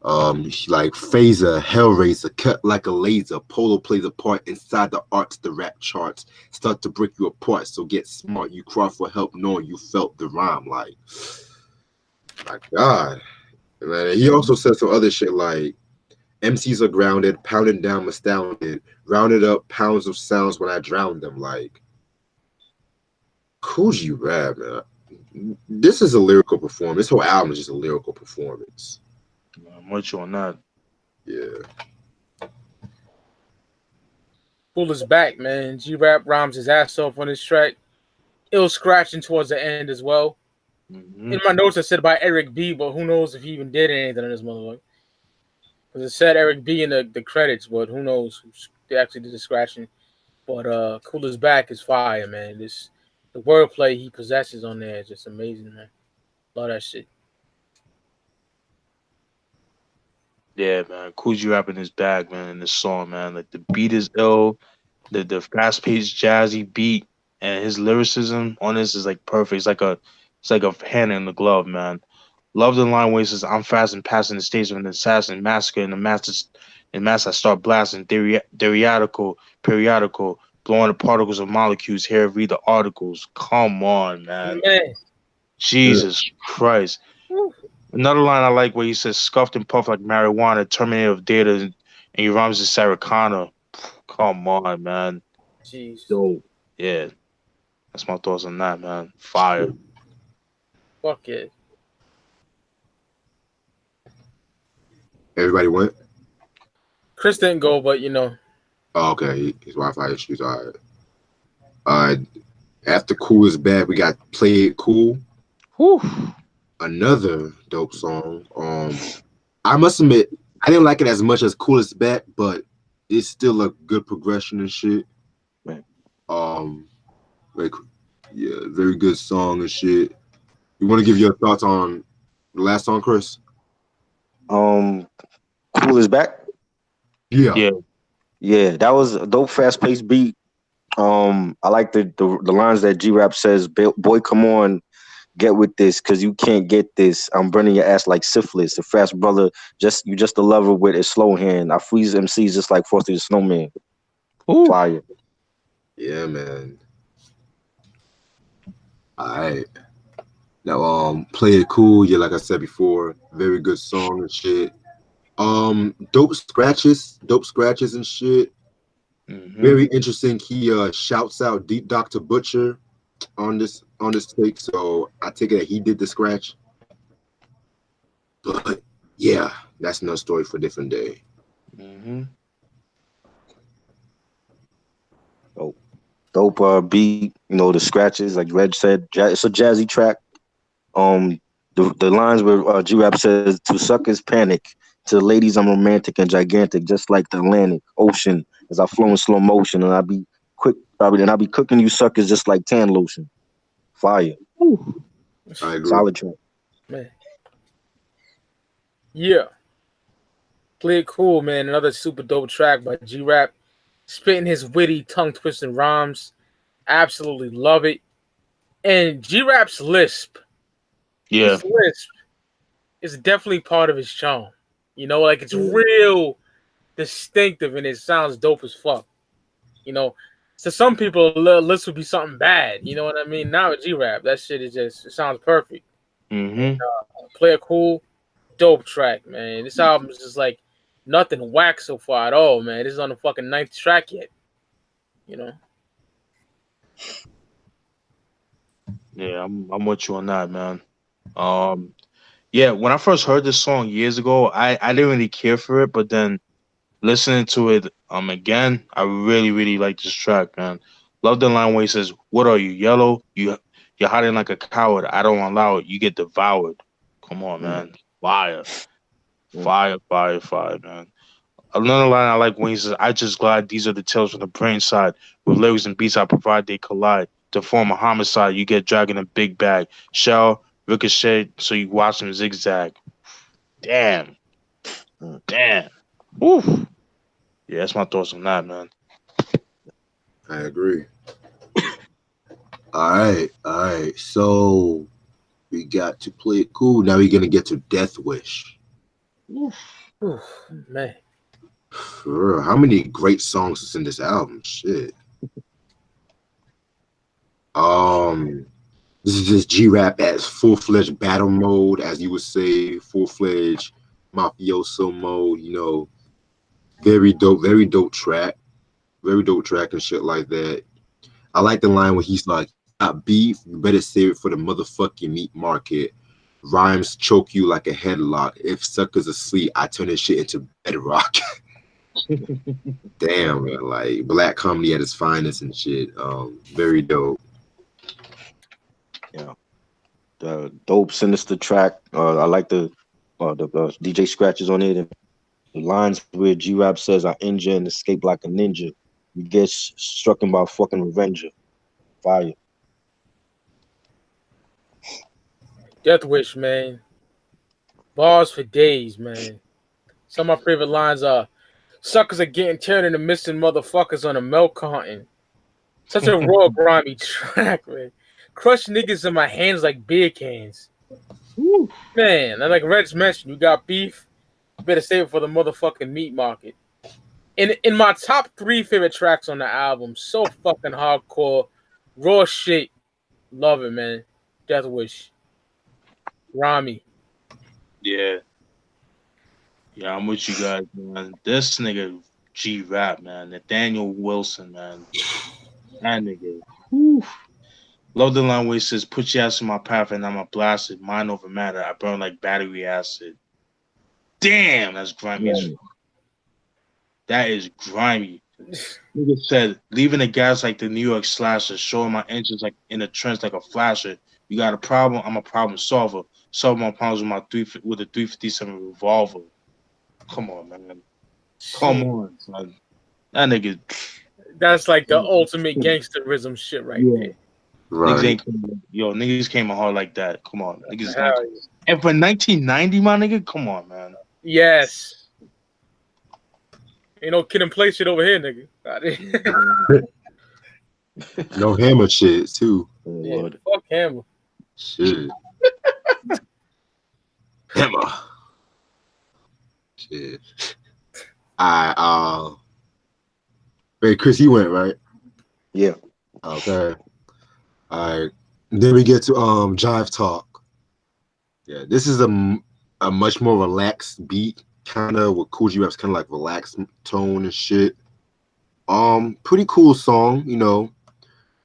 Like Phaser, Hellraiser, cut like a laser. Polo plays a part inside the arts, the rap charts start to break you apart. So get smart. You cry for help, knowing you felt the rhyme. Like, my God, man. He also said some other shit like, MCs are grounded, pounding down, astounded, rounded up pounds of sounds when I drown them. Like, Kool rap, man. This is a lyrical performance. This whole album is just a lyrical performance. I'm with you on that. Yeah. Kool is back, man. G-Rap rhymes his ass off on this track. It was scratching towards the end as well. Mm-hmm. In my notes, I said by Eric B, but who knows if he even did anything in this motherfucker. Because it said Eric B in the credits, but who knows who they actually did the scratching. But Kool is back is fire, man. The wordplay he possesses on there is just amazing, man. Love that shit. Yeah, man. Kool rap in his bag, man, in this song, man. Like the beat is ill, the fast paced jazzy beat, and his lyricism on this is like perfect. It's like a hand in the glove, man. Love the line where he says, "I'm fast and passing the stage of an assassin, massacre, and the mass I start blasting, periodical, blowing the particles of molecules. Here, read the articles. Come on, man. Man. Jesus Christ." Woo. Another line I like where he says, "Scuffed and puffed like marijuana, terminator of data, and he rhymes with Sarah Connor." Come on, man. Jeez. Dope. Yeah. That's my thoughts on that, man. Fire. Fuck it. Everybody went? Chris didn't go, but you know. Oh, okay. His Wi-Fi issues. All right. After Kool is Back, we got Play It Cool. Whew. Another dope song. I must admit, I didn't like it as much as Kool is Back, but it's still a good progression and shit. Right. Like, yeah, very good song and shit. You want to give your thoughts on the last song, Chris? Kool is back. Yeah. Yeah, that was a dope, fast-paced beat. I like the lines that G-Rap says, "Boy, come on, get with this, cause you can't get this. I'm burning your ass like syphilis. The fast brother, you just a lover with a slow hand. I freeze MCs just like Frosty the Snowman." Ooh. Fire. Yeah, man. All right. Now, Play It Cool. Yeah, like I said before, very good song and shit. Dope scratches and shit. Mm-hmm. Very interesting. He shouts out Deep Dr. Butcher on this take, so I take it that he did the scratch. But yeah, that's another story for a different day. Mm-hmm. Dope beat. You know, the scratches, like Reg said, it's a jazzy track. The lines where G-Rap says, "To suckers panic, to the ladies I'm romantic and gigantic, just like the Atlantic Ocean, as I flow in slow motion, and I be quick, probably, and I be cooking you suckers just like tan lotion." Fire. Ooh. I agree. Solid track. Man. Yeah. Play It Cool, man. Another super dope track by G-Rap. spitting his witty, tongue-twisting rhymes. Absolutely love it. And G-Rap's lisp. Yeah. His lisp is definitely part of his charm. You know, like it's real distinctive and it sounds dope as fuck. You know, to some people, lisp would be something bad. You know what I mean? Now with G-Rap, that shit is just, it sounds perfect. Mm-hmm. Play It Cool, dope track, man. This album is just like nothing whack so far at all, man. This is on the fucking 9th track yet. You know? Yeah, I'm with you on that, man. Yeah, when I first heard this song years ago, I didn't really care for it, but then listening to it again, I really like this track, man. Love the line where he says, "What are you, yellow? You're hiding like a coward. I don't allow it. You get devoured." Come on, man. Fire. Fire, man. Another line I like when he says, "I just glide. These are the tales from the brain side. With lyrics and beats I provide, they collide. To form a homicide, you get dragged in a big bag. Shell, ricochet, so you watch them zigzag." Damn. Woo. Yeah, that's my thoughts on that, man. I agree. All right. So we got to Play It Cool. Now we're gonna get to Death Wish. Oof, man. How many great songs is in this album? Shit. This is just G-Rap as full-fledged battle mode, as you would say, full-fledged mafioso mode. You know, very dope track and shit like that. I like the line where he's like, "Got beef, you better save it for the motherfucking meat market. Rhymes choke you like a headlock. If suckers asleep, I turn this shit into bedrock." Damn, man, like black comedy at its finest and shit. Very dope. Yeah, the dope, sinister track. I like the DJ scratches on it, and the lines where G-Rap says, "I injure and escape like a ninja. You get struck by a fucking revenger." Fire. Death Wish, man. Bars for days, man. Some of my favorite lines are, "Suckers are getting turned into missing motherfuckers on a milk carton." Such a raw, grimy track, man. Crush niggas in my hands like beer cans. Woo. Man, and like Reg mentioned, you got beef, you better save it for the motherfucking meat market. In my top 3 favorite tracks on the album, so fucking hardcore, raw shit. Love it, man. Death Wish. Rami. Yeah, I'm with you guys, man. This nigga G-Rap, man. Nathaniel Wilson, man. That nigga. Whew. Love the line where he says, "Put your ass in my path and I'm a blasted. Mind over matter. I burn like battery acid." Damn, that's grimy. That is grimy. Nigga said, "Leaving the gas like the New York slasher, showing my engines like in the trench like a flasher. You got a problem? I'm a problem solver. Solve my problems with a 357 revolver." Come on, man. Come on, son. That nigga. That's like the ultimate gangsterism shit right there. Right. Niggas came hard like that. Come on, niggas. And for 1990, my nigga, come on, man. Yes. Ain't no kid and play shit over here, nigga. No Hammer shit too. Yeah, fuck Hammer. Shit. Hammer. Shit. Wait, Chris, you went, right? Yeah. Okay. All right. Then we get to Jive Talk. Yeah, this is a much more relaxed beat, kind of with Kool Rap's kind of like relaxed tone and shit. Pretty cool song, you know.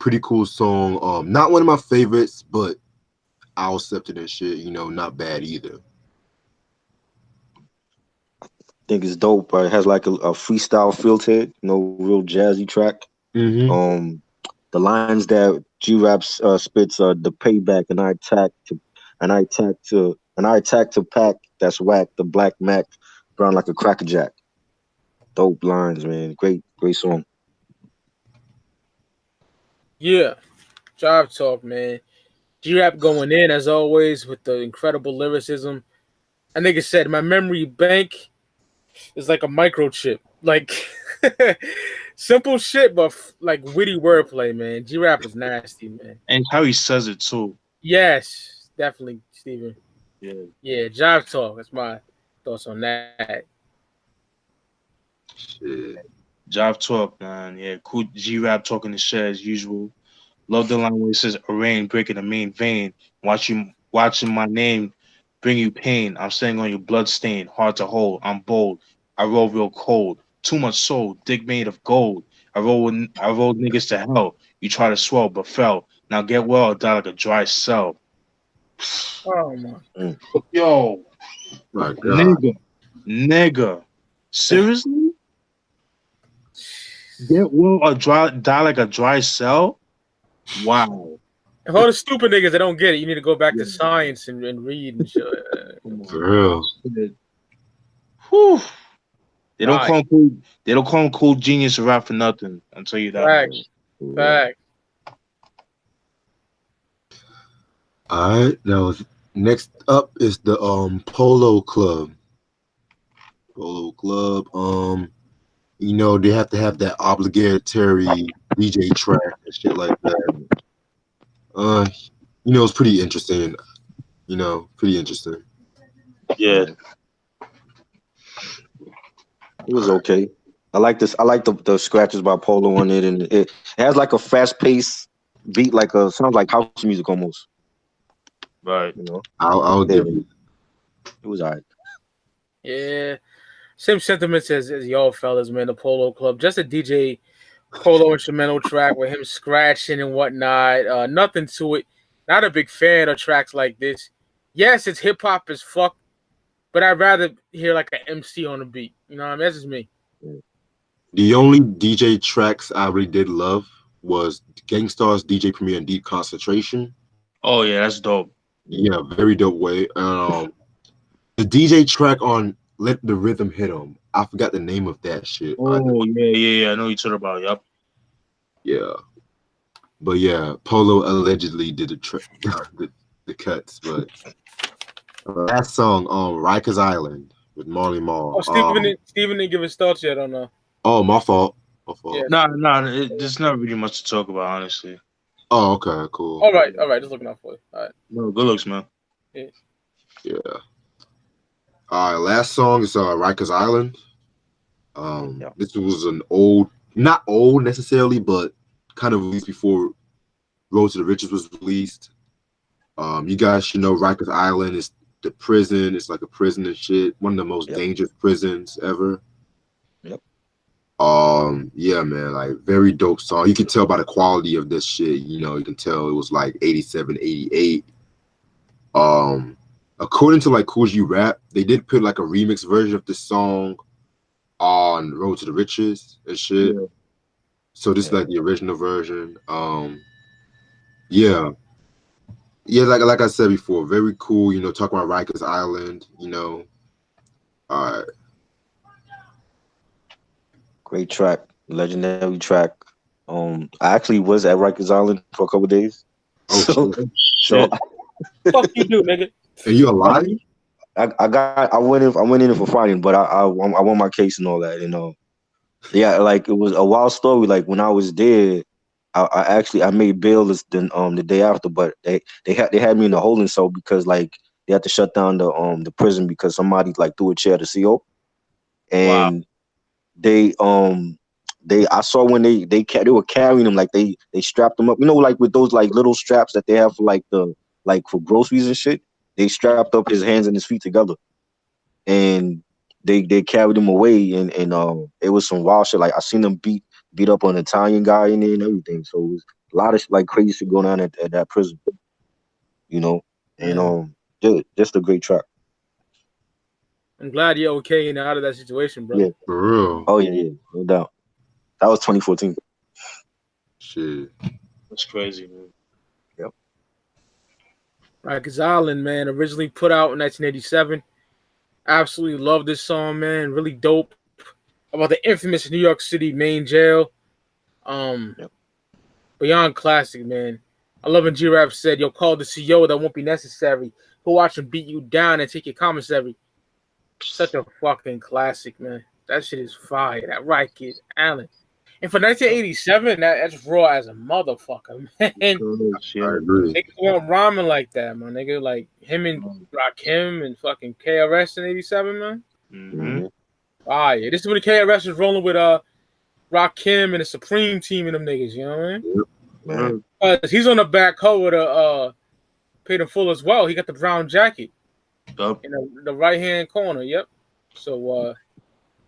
Pretty cool song. Not one of my favorites, but I'll accept it and shit. You know, not bad either. I think it's dope. It has like a freestyle feel to it. No real jazzy track. Mm-hmm. The lines that G-Rap spits are the payback, and I attack to pack. That's whack. The black Mac, brown like a crackerjack. Dope lines, man. Great song. Yeah. Jive Talk, man. G-Rap going in, as always, with the incredible lyricism. A nigga said, "My memory bank is like a microchip." Like, Simple shit, but like witty wordplay, man. G-Rap is nasty, man. And how he says it too. Yes, definitely, Steven. Yeah. Yeah, Jive Talk. That's my thoughts on that. Shit. Jive Talk, man. Yeah, cool. G-Rap talking the shit as usual. Love the line where it says, "A rain breaking the main vein. Watching my name bring you pain. I'm staying on your blood stain. Hard to hold. I'm bold. I roll real cold. Too much soul. Dick made of gold. I roll niggas to hell. You try to swell but fell. Now get well or die like a dry cell." Oh my. Yo, My God. nigga. Seriously? Get well or die like a dry cell? Wow. And all the stupid niggas that don't get it, you need to go back to science and read and shit. For real. Whew. They don't Right. call him cool. They don't call him cool genius or rap for nothing. I'll tell you that. Facts. Fact. All right. Now, next up is the Polo Club. Polo Club. You know, they have to have that obligatory DJ track and shit like that. You know, it's pretty interesting. You know, pretty interesting. Yeah. It was okay. I like this. I like the scratches by Polo on it, and it has like a fast paced beat, sounds like house music almost. Right. You know, I'll give you. it was alright. Yeah. Same sentiments as y'all fellas, man. The Polo Club. Just a DJ Polo instrumental track with him scratching and whatnot. Nothing to it. Not a big fan of tracks like this. Yes, it's hip hop as fuck, but I'd rather hear like an MC on the beat. You know what I mean? That's just me. The only DJ tracks I really did love was Gangstar's DJ Premier and Deep Concentration. Oh yeah, that's dope. Yeah, very dope way. The DJ track on Let the Rhythm Hit 'Em. I forgot the name of that shit. Oh yeah. I know what you're talking about. Yup. Yeah. But yeah, Polo allegedly did the cuts. But last song, Rikers Island with Marley Marl. Oh, Steven didn't give his thoughts yet on the. Oh, my fault. Yeah. Nah. There's not really much to talk about, honestly. Oh, okay, cool. All right. Just looking out for you. All right. No, good looks, man. Yeah. All right, last song is Rikers Island. This was an not old necessarily, but kind of released before Road to the Riches was released. You guys should know Rikers Island is the prison. It's like a prison and shit. One of the most dangerous prisons ever. Yep. Yeah, man, like very dope song. You can tell by the quality of this shit. You know, you can tell it was like 87, 88. According to like Kool Rap, they did put like a remix version of this song on Road to the Riches and shit. Yeah. So this is like the original version. Yeah, like I said before, very cool. You know, talking about Rikers Island. You know, all right. Great track, legendary track. I actually was at Rikers Island for a couple of days. Oh, so fuck you do, nigga. Are you alive? I went in for fighting, but I won my case and all that, you know. Yeah, like it was a wild story. Like when I was there, I made bail the day after, but they had me in the holding cell because like they had to shut down the prison because somebody like threw a chair to CO, and I saw when they were carrying them, like they strapped them up, you know, like with those like little straps that they have for like for groceries and shit. They strapped up his hands and his feet together, and they carried him away, and it was some wild shit. Like I seen them beat up on an Italian guy in there and everything. So it was a lot of like crazy shit going on at that prison, you know. And just a great track. I'm glad you're okay and out of that situation, bro. Yeah, for real. Oh yeah, no doubt. That was 2014. Shit, that's crazy, man. Yep. Rikers Island, man, originally put out in 1987. Absolutely love this song, man. Really dope. About the infamous New York City main jail. Beyond classic, man. I love when G-Rap said, "You'll call the CO, that won't be necessary. He'll watch him beat you down and take your commissary." Such a fucking classic, man. That shit is fire. That Rikers Island. And for 1987, that's raw as a motherfucker, man. I agree. Niggas weren't rhyming like that, my nigga. Like him and Rakim and fucking KRS in 87, man. Mm-hmm. Ah, yeah. This is when the KRS was rolling with Rakim and the Supreme Team and them niggas, you know what I mean? Man. He's on the back cover of Paid in Full as well. He got the brown jacket in the right hand corner. Yep. So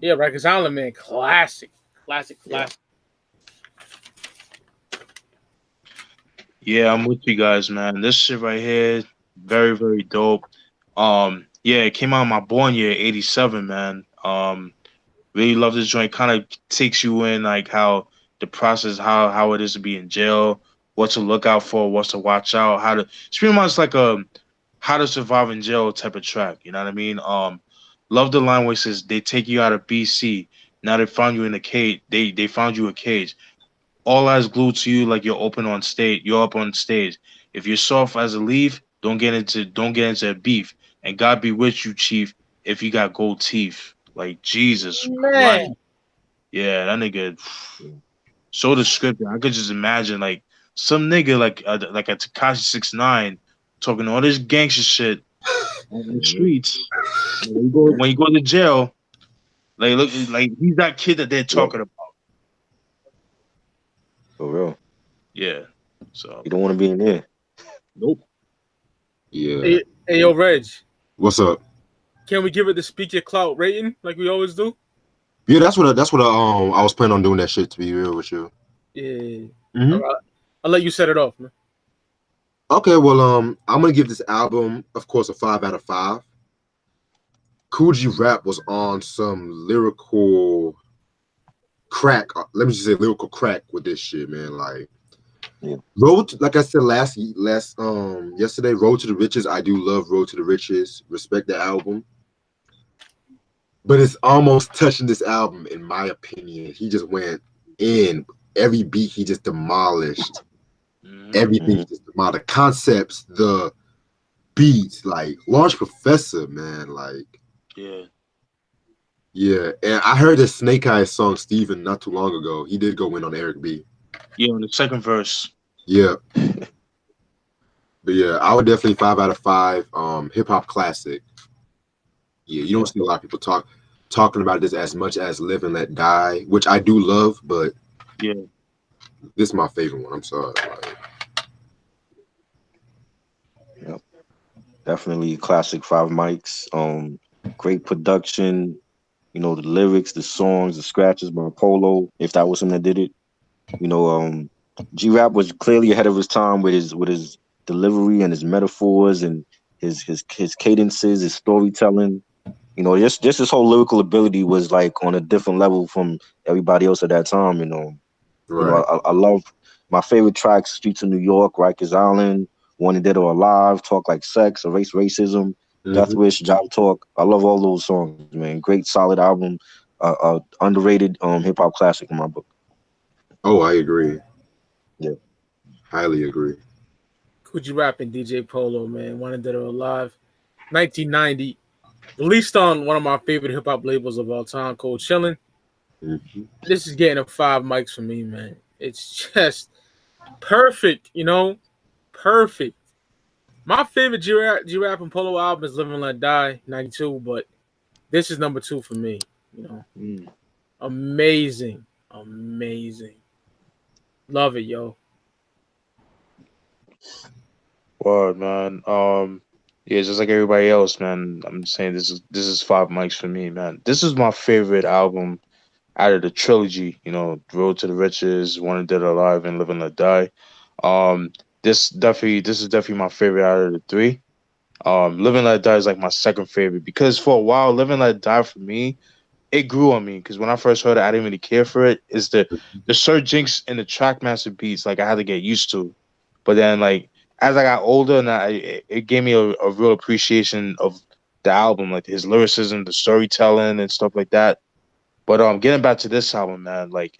yeah, Rikers Island, man, classic. Yeah, I'm with you guys, man. This shit right here, very, very dope. Yeah, it came out in my born year, 87, man. Really love this joint. Kind of takes you in like how the process, how it is to be in jail, what to look out for, what to watch out, how to. It's pretty much like a how to survive in jail type of track. You know what I mean? Love the line where it says they take you out of BC. Now they found you in a cage. They found you a cage. All eyes glued to you like you're open on stage. You're up on stage. If you're soft as a leaf, don't get into a beef. And God be with you, Chief. If you got gold teeth, like Jesus Christ. Yeah, that nigga. So descriptive. I could just imagine like some nigga like a Tekashi 6ix9ine talking all this gangster shit on the streets. When you go to jail, like look, like he's that kid that they're talking about. For real. Yeah. So you don't want to be in there. Nope. Yeah. Hey, yo, Reg. What's up? Can we give it the Speak Ya Clout rating like we always do? Yeah, that's what I was planning on doing that shit, to be real with you. Yeah. Mm-hmm. All right. I'll let you set it off, man. Okay, well, I'm gonna give this album, of course, a 5 out of 5. Kool Rap was on some lyrical crack. Let me just say lyrical crack with this shit, man. Like, like I said yesterday, Road to the Riches. I do love Road to the Riches. Respect the album. But it's almost touching this album, in my opinion. He just went in. Every beat he just demolished. Everything he just demolished. The concepts, the beats, like Large Professor, man. Like, yeah. And I heard this Snake Eyes song, Steven, not too long ago. He did go in on Eric B. Yeah, on the second verse. Yeah. But yeah, I would definitely 5 out of 5. Hip hop classic. Yeah, you don't see a lot of people talking about this as much as Live and Let Die, which I do love, but yeah, this is my favorite one. I'm sorry. Yep. Definitely classic 5 mics. Great production. You know, the lyrics, the songs, the scratches by Polo, if that was him that did it. You know, G-Rap was clearly ahead of his time with his delivery and his metaphors and his cadences, his storytelling. You know, just his whole lyrical ability was like on a different level from everybody else at that time. You know, I love my favorite tracks: Streets of New York, Rikers Island, Wanted Dead or Alive, Talk Like Sex, Erase Racism, Death Wish, Jive Talk. I love all those songs, man. Great, solid album, underrated hip hop classic in my book. Oh, I agree. Yeah, highly agree. Kool Rap and DJ Polo, man. Wanted Dead or Alive, 1990. Released on one of my favorite hip hop labels of all time, Cold Chillin. This is getting a 5 mics for me, man. It's just perfect, you know, perfect. My favorite G-Rap and Polo album is Live and Let Die, 92, but this is number 2 for me, you know. Amazing. Love it, yo. Word, man. Yeah, just like everybody else, man. I'm saying this is 5 mics for me, man. This is my favorite album out of the trilogy. You know, Road to the Riches, Wanted Dead or Alive, and Live and Let Die. This is definitely my favorite out of the 3. Live and Let Die is like my second favorite because for a while, Live and Let Die for me, it grew on me because when I first heard it, I didn't really care for it. It's the Sir Jinx and the Trackmaster beats, like I had to get used to. But then, like as I got older, and it gave me a real appreciation of the album, like his lyricism, the storytelling, and stuff like that. But getting back to this album, man, like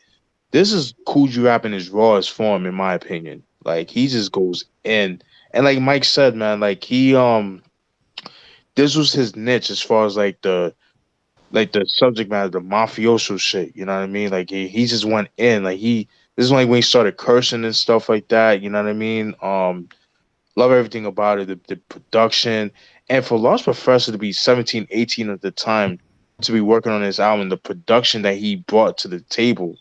this is Kool Rap in his rawest form, in my opinion. Like he just goes in, and like Mike said, man, like he this was his niche as far as like the like the subject matter, the mafioso shit. You know what I mean? Like he just went in. Like this is like when he started cursing and stuff like that. You know what I mean? Love everything about it. The production, and for Lost Professor to be 17, 18 at the time to be working on this album, the production that he brought to the table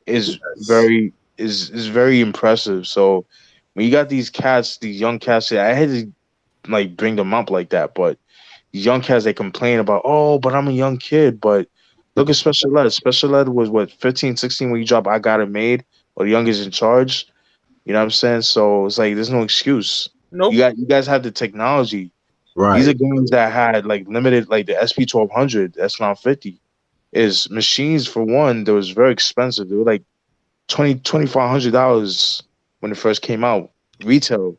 is Yes. very very impressive. So when you got these cats, these young cats, I had to like bring them up like that, but these young cats they complain about, oh, but I'm a young kid. But look at Special Ed. Special Ed was what 15, 16 when he dropped I Got It Made or The Youngest in Charge. You know what I'm saying? So it's like there's no excuse. Nope. You guys have the technology. These are Right. guns that had like limited like the SP 1200, S950 is machines for one that was very expensive. They were like $2,500 when it first came out retail.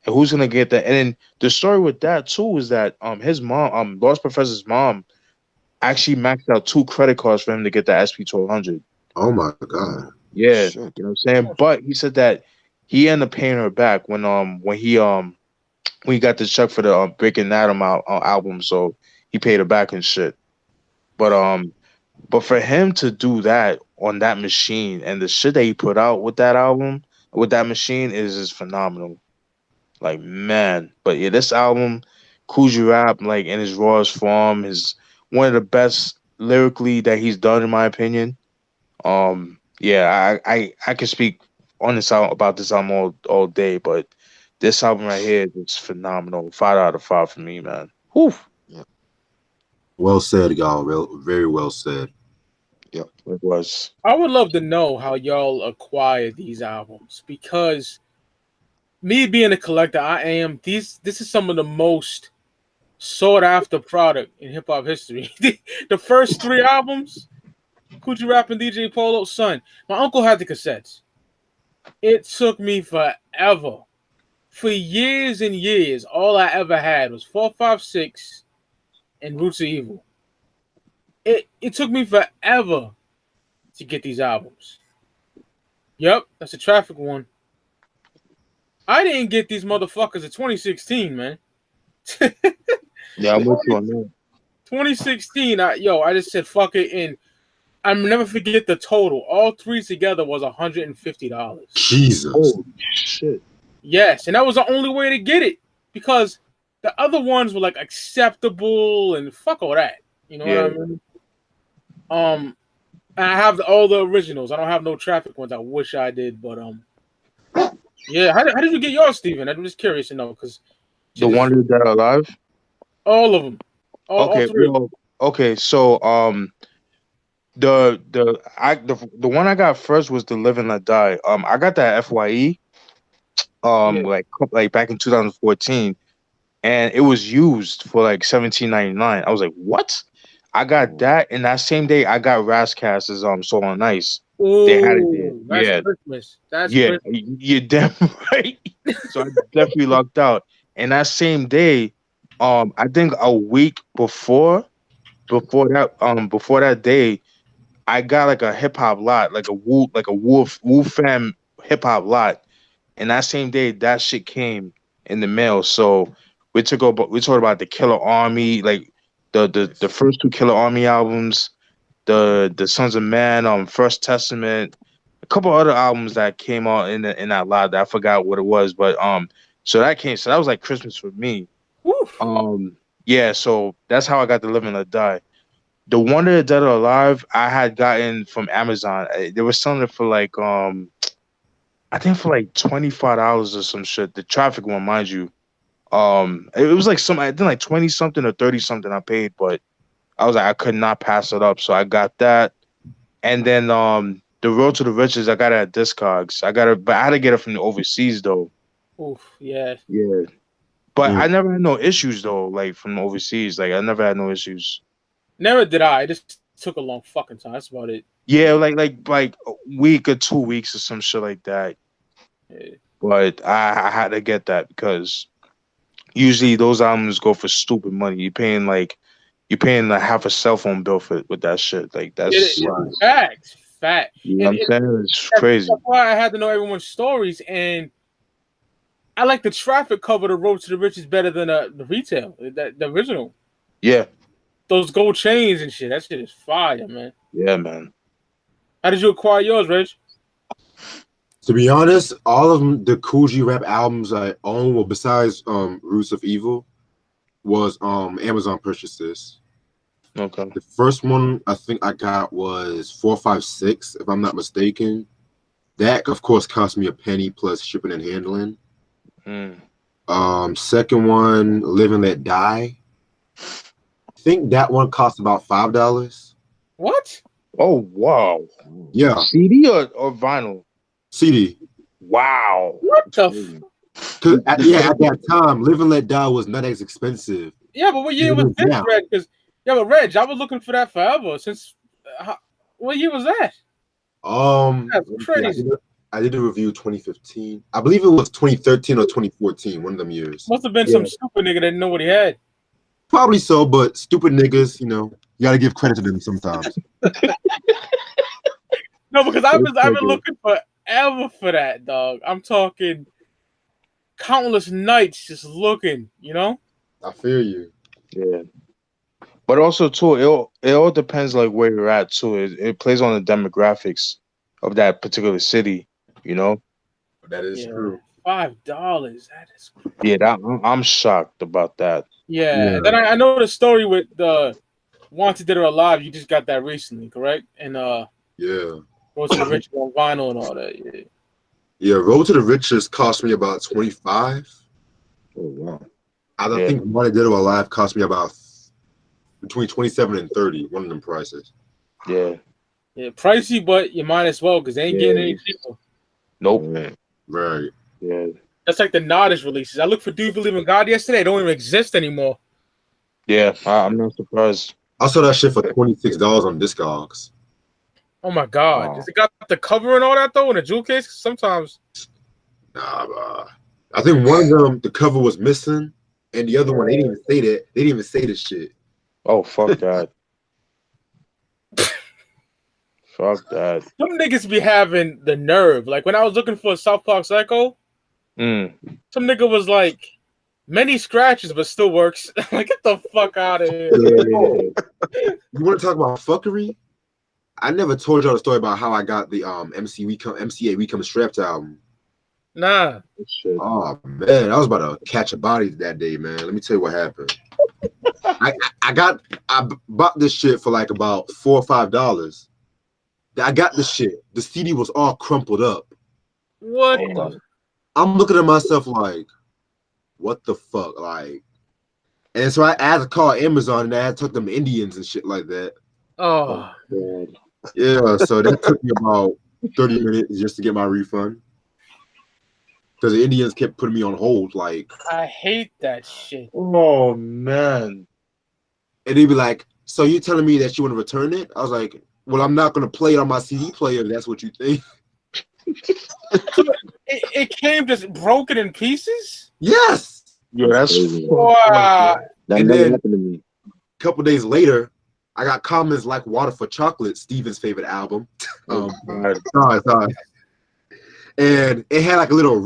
And who's gonna get that? And then the story with that too is that his mom Lost Professor's mom actually maxed out 2 credit cards for him to get the SP 1200. Oh my God. Yeah, Shit. you know what I'm saying. But he said that he ended up paying her back when he got the check for the Breaking Adam album, so he paid her back and shit. But but for him to do that on that machine and the shit that he put out with that album with that machine is just phenomenal. Like man, but yeah, this album, Coogee Rap, like in his rawest form, is one of the best lyrically that he's done in my opinion. Yeah, I can speak on this album about this album all day, but this album right here is phenomenal. 5 out of 5 for me, man. Whew. Yeah. Well said, y'all. Very well said. Yep. It was. I would love to know how y'all acquire these albums because me being a collector, I am. This is some of the most sought after product in hip hop history. The first 3 albums, Coogee Rap and DJ Polo, son. My uncle had the cassettes. It took me forever. For years and years, all I ever had was 456 and Roots of Evil. It took me forever to get these albums. Yep, that's a traffic one. I didn't get these motherfuckers in 2016, man. Yeah, I'm with you on that. 2016, I just said fuck it, and I'll never forget the total. All 3 together was $150. Jesus. Oh shit. Yes, and that was the only way to get it because the other ones were like acceptable and fuck all that. You know Yeah. what I mean? I have all the originals. I don't have no traffic ones. I wish I did, but yeah. How did you get yours, Steven? I'm just curious to know because The Wonder That Alive? all of them, all Okay, 3. well, okay, so the one I got first was the Live and Let Die. I got that FYE Yeah. like back in 2014, and it was used for like 17.99. I was like, what? I got that, and that same day I got Rascast's Soul on Ice. They had it there. Ooh, that's Yeah, Christmas. That's yeah, Christmas. you're damn right. So I definitely lucked out. And that same day, I think a week before that day, I got like a hip hop lot, like a Wu Fam hip hop lot. And that same day, that shit came in the mail. So we talked about the Killer Army, like the first 2 Killer Army albums, the Sons of Man, First Testament, a couple other albums that came out in that lot that I forgot what it was, but so that was like Christmas for me. Woo. Yeah, so that's how I got the Live and Let Die. The Wonder Dead or Alive I had gotten from Amazon. They were selling it for like I think for like $25 or some shit. The traffic one, mind you. It was like I think like 20 something or 30 something I paid, but I was like I could not pass it up, so I got that. And then the Road to the Riches I got it at Discogs. But I had to get it from the overseas though. Oof, yeah. Yeah. But Mm. I never had no issues though, like from overseas. Like I never had no issues. Never did I. It just took a long fucking time. That's about it. Yeah, like a week or 2 weeks or some shit like that. Yeah. But I had to get that because usually those albums go for stupid money. You're paying like half a cell phone bill for with that shit. Like that's Facts. Fact. you know what I'm saying? It's crazy. That's why I had to know everyone's stories, and I like the traffic cover the Road to the Riches better than the retail, the original. Yeah. those gold chains and shit. That shit is fire, man. Yeah, man. How did you acquire yours, Reg? To be honest, all of the Kool G Rap albums I own, well, besides Roots of Evil, was Amazon purchases. Okay. The first one I think I got was 456, if I'm not mistaken. That, of course, cost me a penny plus shipping and handling. Second one, Live and Let Die. I think that one cost about $5. What? Oh, wow. Yeah. CD or vinyl? CD. Wow. What the? Cause at that time, Live and Let Die was not as expensive. Yeah, but what year was this, Reg? Because Reg, I was looking for that forever. Since what year was that? That's crazy. I did a review 2015. I believe it was 2013 or 2014. One of them years. Must have been some stupid nigga that didn't know what he had. Probably so, but stupid niggas, you know, you gotta give credit to them sometimes. No, because I've been looking forever for that, dog. I'm talking countless nights just looking, you know? I feel you. Yeah. But also too, it all depends like where you're at too. It plays on the demographics of that particular city, you know? That is true. $5. That is crazy. Yeah, I'm shocked about that. Yeah. And then I know the story with the Wanted Dead or Alive. You just got that recently, correct? And Road to the Riches on vinyl and all that. Yeah. Yeah, Road to the Riches cost me about $25. Oh wow. I think Wanted Dead or Alive cost me about between $27 and $30. One of them prices. Yeah. Yeah, pricey, but you might as well because they ain't getting any cheaper. Nope. Right. Yeah. That's like the Noddish releases. I looked for Do You Believe in God yesterday. They don't even exist anymore. Yeah, I'm not surprised. I saw that shit for $26 on Discogs. Oh my God. Does it got the cover and all that though in a jewel case? Sometimes. Nah, bro. I think one of them, the cover was missing, and the other one, they didn't even say that. They didn't even say the shit. Oh, fuck that. Fuck that. Some niggas be having the nerve. Like when I was looking for a South Park Psycho, some nigga was like, many scratches, but still works. Like, get the fuck out of here. You want to talk about fuckery? I never told y'all the story about how I got the MCA We Come Strapped album. Nah. Shit. Oh man, I was about to catch a body that day, man. Let me tell you what happened. I bought this shit for like about $4 or $5. I got the shit. The CD was all crumpled up. What? I'm looking at myself like, what the fuck? Like, and so I had to call Amazon and I had to talk to them Indians and shit like that. Oh. Yeah, so that took me about 30 minutes just to get my refund. Because the Indians kept putting me on hold, like. I hate that shit. Oh, man. And they'd be like, so you telling me that you want to return it? I was like, well, I'm not going to play it on my CD player if that's what you think. It came just broken in pieces? Yes. Yeah, that's wow. That never happened to me. A couple days later, I got comments like Water for Chocolate, Steven's favorite album. Sorry. And it had like a little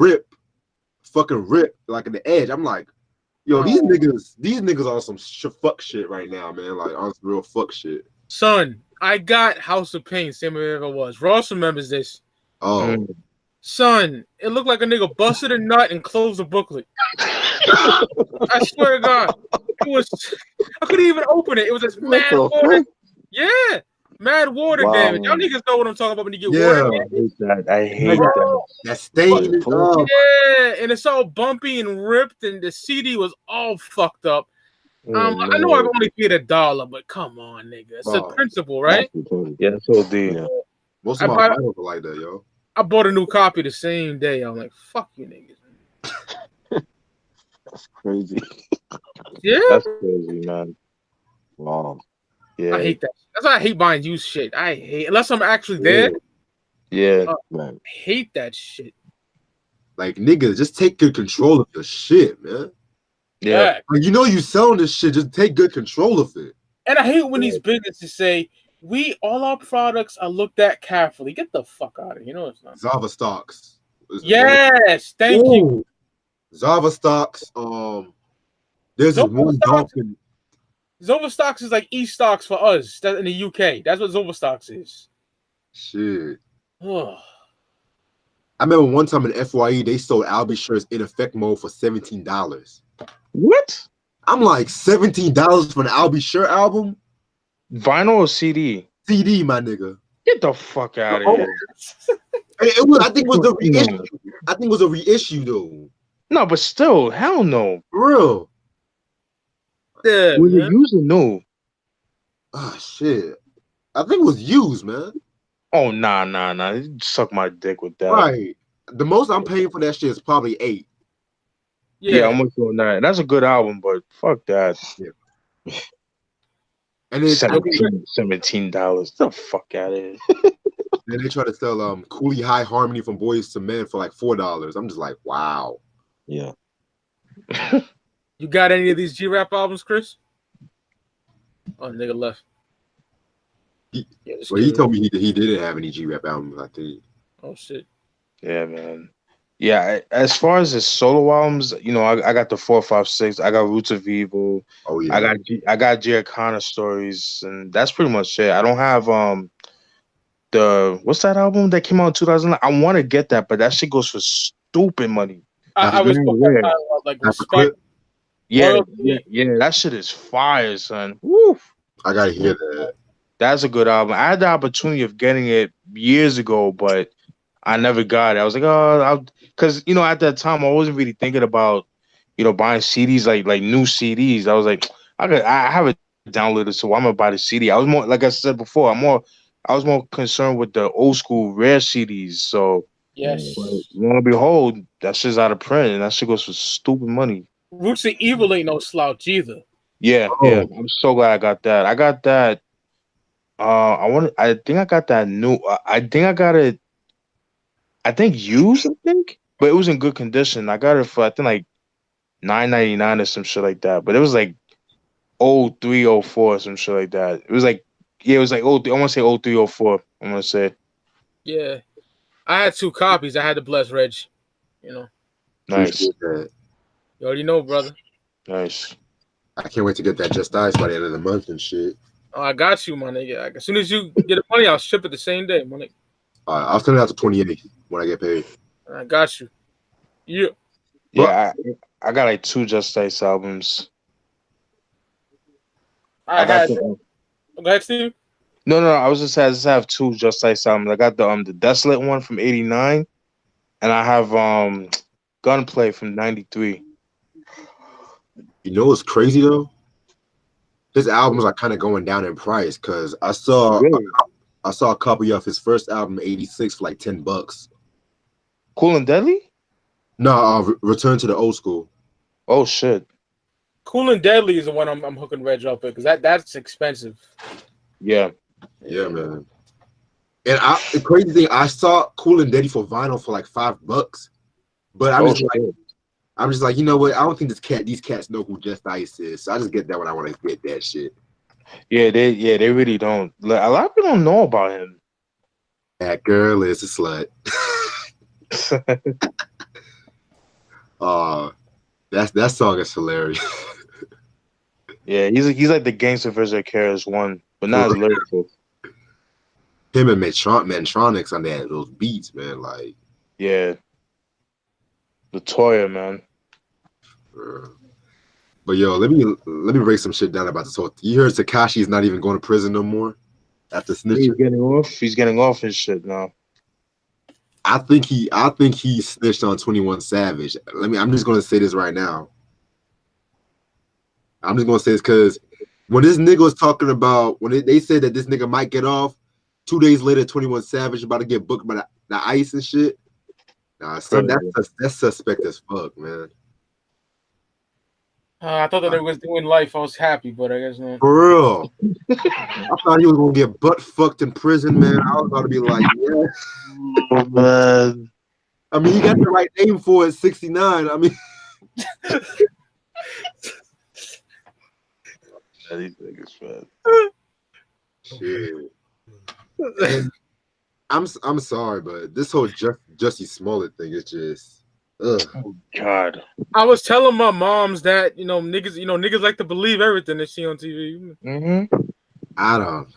fucking rip, like in the edge. I'm like, yo, these niggas are some fuck shit right now, man. Like on some real fuck shit. Son, I got House of Pain, same as it ever was. Ross remembers this. Oh. Son, it looked like a nigga busted a nut and closed the booklet. I swear to God. I couldn't even open it. It was just mad water. Yeah. Mad water damage. Y'all niggas know what I'm talking about when you get water damage. I hate that. That stain is up. Yeah, and it's all bumpy and ripped, and the CD was all fucked up. I know I've only paid $1, but come on, nigga. It's a principle, right? Yeah, so deep. Yeah. Most of my vinyls are like that, yo. I bought a new copy the same day. I'm like, fuck you niggas. That's crazy. Yeah. That's crazy, man. Wow. Yeah. I hate that. That's why I hate buying used shit. I hate unless I'm actually there. Yeah. I hate that shit. Like niggas, just take good control of your shit, man. Yeah. Like, you know you selling this shit, just take good control of it. And I hate when these businesses say, all our products are looked at carefully. Get the fuck out of here. You know it's not. Zava stocks. Yes, thank you. Zava stocks. There's this one dolphin. Zovastocks is like E-Stocks for us. That in the UK. That's what Zovastocks is. Shit. Oh. I remember one time in FYE they sold Albie shirts in effect mode for $17. What? I'm like $17 for an Albie shirt album? Vinyl or CD? CD, my nigga. Get the fuck out of Oh. here. It was, I think it was a No. reissue. I think it was a reissue though. No, but still, hell no. For real. Yeah, Was it man. used or new? Oh shit. I think it was used, man. Oh, nah. You suck my dick with that. Right. The most I'm paying for that shit is probably $8. Yeah, I'm with you on that. That's a good album, but fuck that. Yeah. And then $17. The fuck out of here. then they try to sell Coolie High Harmony from Boys to Men for like $4. I'm just like, wow. Yeah. You got any of these G-Rap albums, Chris? Oh, nigga left. Well, he told me he didn't have any G-Rap albums, I think. Oh, shit. Yeah, man. Yeah, as far as his solo albums, you know, I got the 4, 5, 6. I got Roots of Evil. Oh yeah. I got Giacana Stories, and that's pretty much it. I don't have the what's that album that came out in 2009? I want to get that, but that shit goes for stupid money. I was talking about like Respect. Yeah, that shit is fire, son. Woo. I gotta hear that. That's a good album. I had the opportunity of getting it years ago, but I never got it. I was like, because you know, at that time I wasn't really thinking about, you know, buying CDs like new CDs. I was like, I have it downloaded, so I'm gonna buy the CD. I was more, like I said before, I was more concerned with the old school rare CDs. So yes, lo and behold, that shit's out of print, and that shit goes for stupid money. Roots of Evil ain't no slouch either. Yeah, yeah. I'm so glad I got that. I got that. I think I got that new. I think I got it. I think used. I think, but it was in good condition. I got it for I think like $9.99 or some shit like that. But it was like 03, 04 or some shit like that. It was like I want to say 03, 04. I'm gonna say. Yeah, I had 2 copies. I had the Bless Reg. You know. Nice. You already know, brother. Nice. I can't wait to get that Just Ice by the end of the month and shit. Oh, I got you, my nigga. As soon as you get the money, I'll ship it the same day, my nigga. I'll send it out to 28 when I get paid. I got you. Yeah. Yeah, I got like 2 Just Ice albums. Go ahead, Steve. No. I just have 2 Just Ice albums. I got the Desolate one from '89, and I have Gunplay from '93. You know what's crazy though? His albums are kind of going down in price because I saw a copy of his first album '86 for like $10. Cool and Deadly? No, Return to the Old School. Oh shit. Cool and Deadly is the one I'm hooking Reg up with because that's expensive. Yeah. Yeah, man. And the crazy thing, I saw Cool and Deadly for vinyl for like $5, but I'm just like, you know what? I don't think these cats know who Just Ice is, so I just get that when I want to get that shit. Yeah, they really don't. Like, a lot of people don't know about him. That girl is a slut. That song is hilarious. Yeah, he's like the gangster version of KRS-One, but not as lyrical. Him and Mantronics on those beats, man. Like, yeah, Latoya, man. But yo, let me break some shit down about this whole. You heard Tekashi's not even going to prison no more after snitching. He's getting off his shit now. I think he snitched on 21 Savage. I'm just gonna say this right now. I'm just gonna say this because when this nigga was talking about they said that this nigga might get off, 2 days later 21 Savage about to get booked by the ICE and shit. Nah, son, that's suspect as fuck, man. I thought that it was doing life. I was happy, but I guess not. For real. I thought he was gonna get butt fucked in prison, man. I was about to be like, yeah. Oh, man. I mean, he got the right name for it, 69. I mean, these niggas, man. Shit. I'm sorry, but this whole Jussie Smollett thing is just Ugh. Oh God. I was telling my moms that niggas like to believe everything they see on TV. Mm-hmm. I don't.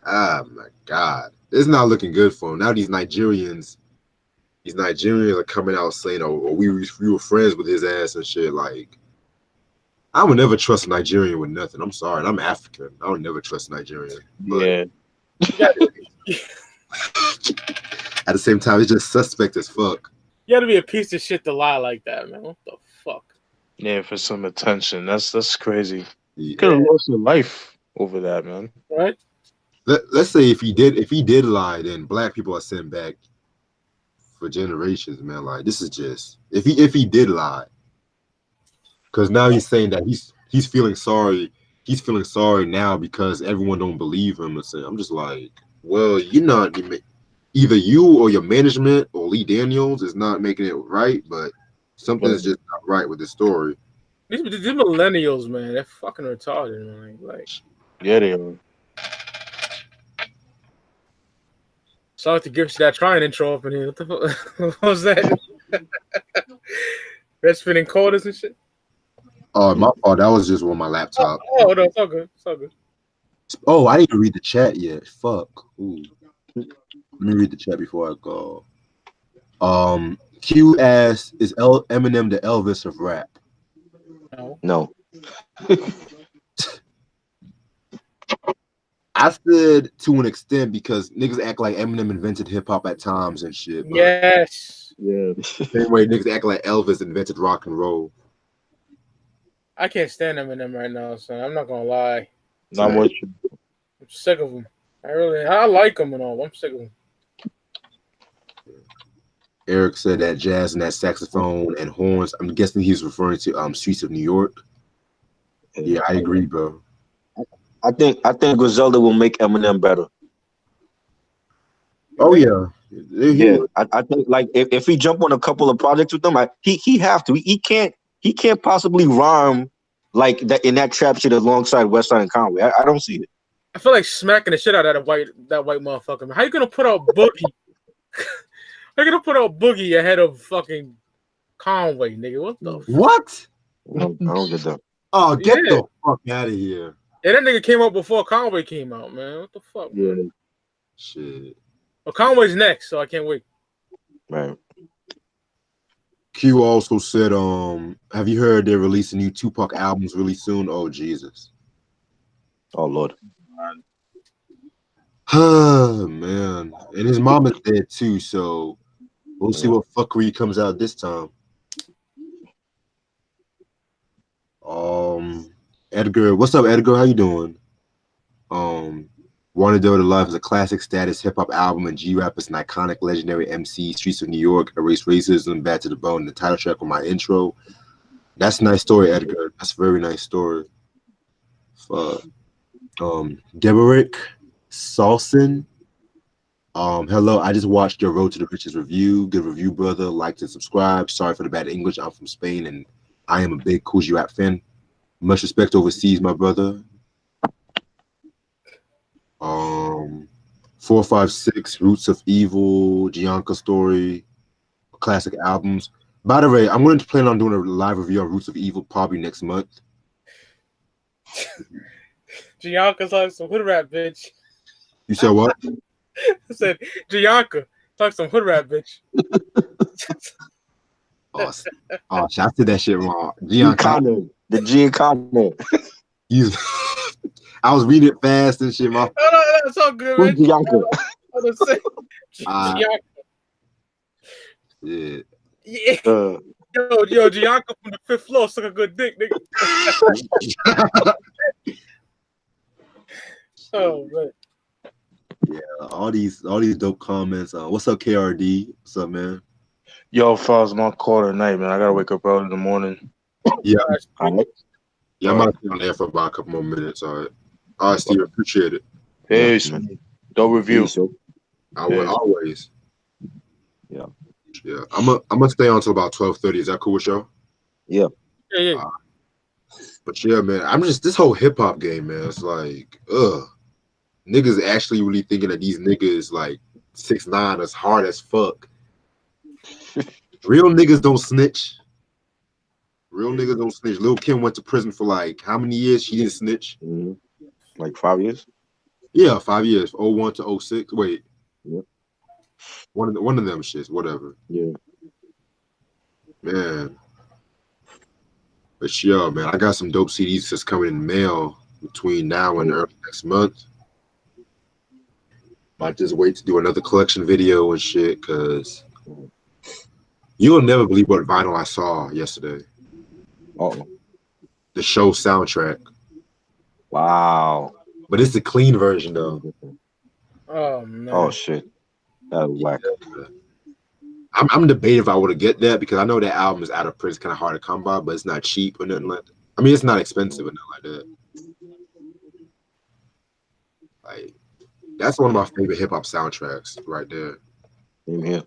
Oh my God, it's not looking good for him now. These Nigerians are coming out saying, "Oh, we were friends with his ass and shit." Like, I would never trust a Nigerian with nothing. I'm sorry, I'm African. I would never trust a Nigerian. But Yeah. at the same time, it's just suspect as fuck. You gotta be a piece of shit to lie like that, man. What the fuck? Yeah, for some attention. That's crazy. Yeah. Could have lost your life over that, man. Right? Let's say if he did lie, then black people are sent back for generations, man. Like, this is just if he did lie, because now he's saying that he's feeling sorry. He's feeling sorry now because everyone don't believe him. I'm just like, well, either you or your management or Lee Daniels is not making it right, but something's just not right with this story. These millennials, man, they're fucking retarded, man. Like, Yeah, they are. sorry to give you that trying intro up in here. What the fuck? What was that? Red spinning quarters and shit. Oh, my fault. That was just on my laptop. Oh no, it's all good. It's all good. Oh, I didn't even read the chat yet. Fuck. Ooh. Let me read the chat before I go. Q asks, is Eminem the Elvis of rap? No. I said to an extent because niggas act like Eminem invented hip hop at times and shit. But Yes. Yeah. same way niggas act like Elvis invented rock and roll. I can't stand Eminem right now, son. I'm not gonna lie. Not much. I'm sick of him. I like him and all. I'm sick of him. Eric said that jazz and that saxophone and horns. I'm guessing he's referring to Streets of New York. Yeah, I agree, bro. I think Griselda will make Eminem better. Oh yeah. Yeah, I think like if he jump on a couple of projects with them, he have to. He can't possibly rhyme like that in that trap shit alongside Westside and Conway. I don't see it. I feel like smacking the shit out of that white motherfucker. Man. How you gonna put out Boogie? How you gonna put out Boogie ahead of fucking Conway, nigga? What the what? I don't get that. Oh, get the fuck out of here. Yeah, that nigga came out before Conway came out, man. What the fuck? Yeah. Man? Shit. Well, Conway's next, so I can't wait. Right. Q also said, have you heard they're releasing new Tupac albums really soon? Oh Jesus. Oh Lord. Oh man. And his mom is dead too, so we'll see what fuckery comes out this time. Edgar, what's up, Edgar? How you doing? Wanted to Life is a classic status hip hop album, and G-Rap is an iconic, legendary MC. Streets of New York, erase racism, bad to the bone. The title track on my intro. That's a nice story, Edgar. That's a very nice story. Deboric Salson. Hello, I just watched your Road to the Riches review. Good review, brother. Like and subscribe. Sorry for the bad English. I'm from Spain, and I am a big Kool Rap fan. Much respect overseas, my brother. 456, Roots of Evil, Gianca Story, classic albums. By the way, I'm going to plan on doing a live review of Roots of Evil probably next month. Gianca's like some hood rap, bitch. You said what? I said Gianca, talk some hood rap, bitch. Oh, I said that shit wrong. Gianca. The Giancarlo. I was reading it fast and shit. No, that's all good, man. Gianca. Gianca. Yeah. Yeah. Yo, Gianca from the 5th floor suck a good dick, nigga. Oh man. Yeah, all these dope comments. What's up, KRD? What's up, man? Yo, Foz, my call tonight, man. I gotta wake up early in the morning. Yeah. All right. Yeah, I might be on there for about a couple more minutes. All right, Steve, appreciate it. Peace. Dope review. I will always. Yeah. Yeah. I'm gonna stay on until about 12:30. Is that cool with y'all? Yeah. Yeah. But yeah, man, I'm just this whole hip hop game, man. It's like, niggas actually really thinking that these niggas like 6ix9ine as hard as fuck. Real niggas don't snitch. Real niggas don't snitch. Lil' Kim went to prison for like how many years? She didn't snitch. Mm-hmm. Like 5 years. Yeah, 5 years. 01 to 06. Wait. Yep. One of them shits. Whatever. Yeah. Man. But yo, man, I got some dope CDs that's coming in the mail between now and early next month. Might just wait to do another collection video and shit, cause you'll never believe what vinyl I saw yesterday. Oh. The show soundtrack. Wow. But it's the clean version though. Oh man. Oh shit. That was whack. I'm debating if I would get that because I know that album is out of print. It's kind of hard to come by, but it's not cheap or nothing like that. I mean, it's not expensive or nothing like that. Like, that's one of my favorite hip hop soundtracks right there. Same here.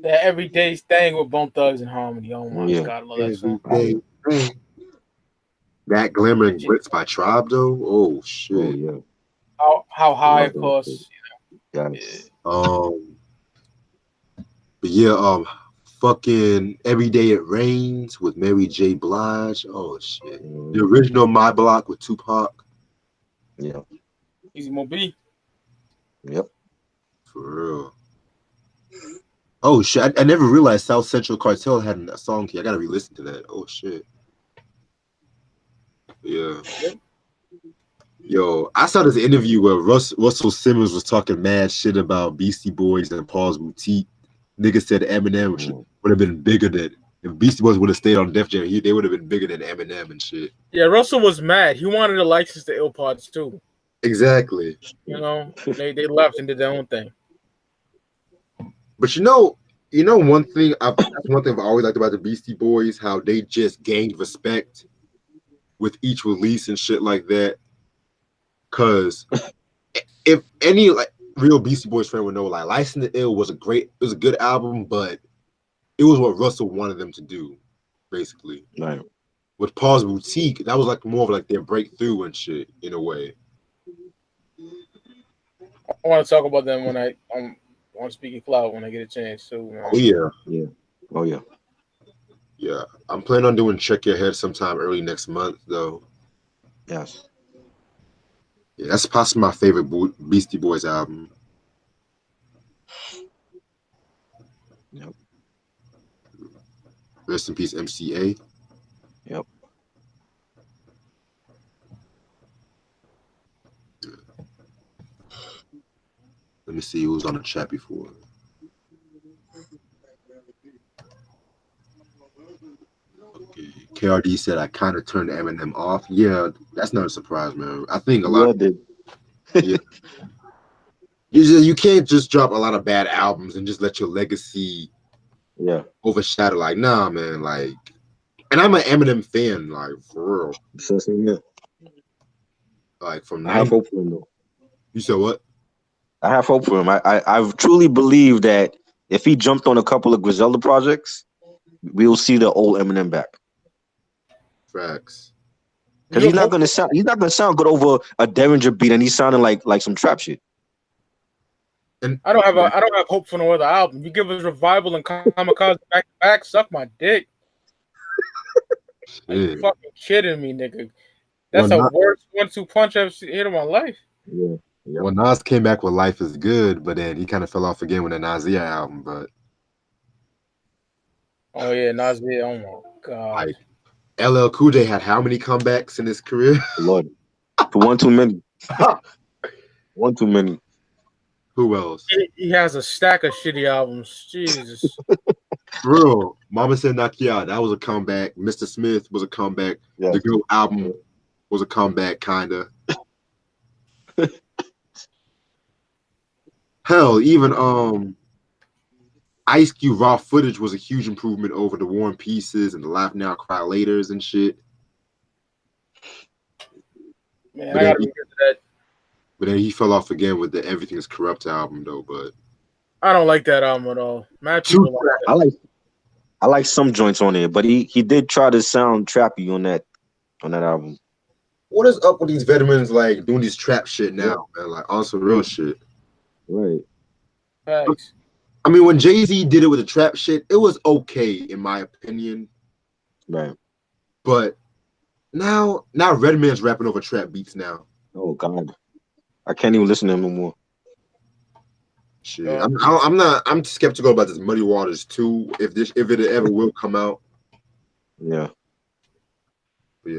That everyday thing with Bone Thugs and Harmony. Oh my god, I love that song. That Glamour and Grits by Tribe though. Oh shit. Oh, yeah. How high, of course. Yes. But yeah, fucking Every Day It Rains with Mary J. Blige. Oh shit. The original My Block with Tupac. Yeah. Easy Mo B. Yep. For real. Oh shit. I never realized South Central Cartel had a song here. I gotta re-listen to that. Oh shit. Yeah. Yo, I saw this interview where Russell Simmons was talking mad shit about Beastie Boys and Paul's Boutique. Nigga said Eminem would have been bigger than if Beastie Boys would have stayed on Def Jam. They would have been bigger than Eminem and shit. Yeah, Russell was mad. He wanted to license the Ill Pods too. Exactly. You know, they left and did their own thing. But you know one thing I've always liked about the Beastie Boys, how they just gained respect with each release and shit like that. Cause if any like real Beastie Boys fan would know, like License to Ill was a good album, but it was what Russell wanted them to do, basically. Right. With Paul's Boutique, that was like more of like their breakthrough and shit in a way. I want to talk about them when I on Speak Ya Clout when I get a chance too. Man. Oh yeah. Yeah. Oh yeah. Yeah. I'm planning on doing Check Your Head sometime early next month though. Yes. Yeah, that's possibly my favorite Beastie Boys album. Yep. Rest in peace, MCA. Yep. Let me see who was on the chat before. Okay. KRD said I kind of turned Eminem off. Yeah, that's not a surprise, man. I think a lot. Did. Yeah. You can't just drop a lot of bad albums and just let your legacy overshadow. Like, nah, man. Like, and I'm an Eminem fan, like for real. Yeah. Like from I have hope for him though. You said what? I have hope for him. I truly believe that if he jumped on a couple of Griselda projects, we'll see the old Eminem back. Facts. Because he's not gonna sound good over a Derringer beat, and he's sounding like some trap shit. And I don't have hope for no other album. You give us Revival and Kamikaze back to back, suck my dick. Are you fucking kidding me, nigga? That's the worst 1-2 punch I've hit in my life. Yeah. Yep. Well, Nas came back with Life Is Good, but then he kind of fell off again with the Nasir album. But oh yeah, Nasir. Oh my god. Like, LL Cool J had how many comebacks in his career? Lord, for one too many. One too many. Who else? He has a stack of shitty albums. Jesus. Bro, Mama Said Nakia, that was a comeback. Mr. Smith was a comeback. Yes. The Go album was a comeback, kinda. Hell, even Ice Cube Raw Footage was a huge improvement over the War and Pieces and the Laugh Now Cry Laters and shit. Man, I gotta get to that. But then he fell off again with the Everything Is Corrupt album though. But I don't like that album at all. Mad people like that. I like some joints on it, but he did try to sound trappy on that album. What is up with these veterans like doing this trap shit now, man? Like on some real shit. Right. Thanks. I mean, when Jay-Z did it with the trap shit, it was okay in my opinion. Right. But now Redman's rapping over trap beats now. Oh God, I can't even listen to him no more. Shit, I'm skeptical about this Muddy Waters 2 if it ever will come out. Yeah. But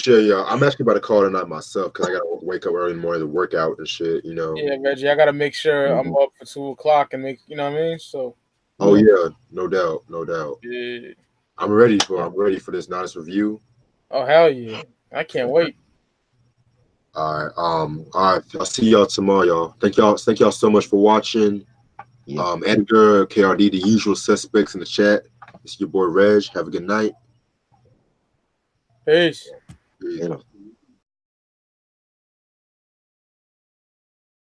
yeah, I'm actually about to call tonight myself because I gotta wake up early in the morning to work out and shit, you know. Yeah, Reggie, I gotta make sure I'm up for 2 o'clock and make, you know what I mean? So. Oh yeah, no doubt. Yeah. I'm ready for this honest review. Oh hell yeah! I can't wait. All right. I'll see y'all tomorrow, y'all. Thank y'all so much for watching. Yeah. Edgar, KRD, the usual suspects in the chat. It's your boy Reg. Have a good night. Peace. Peace. You know.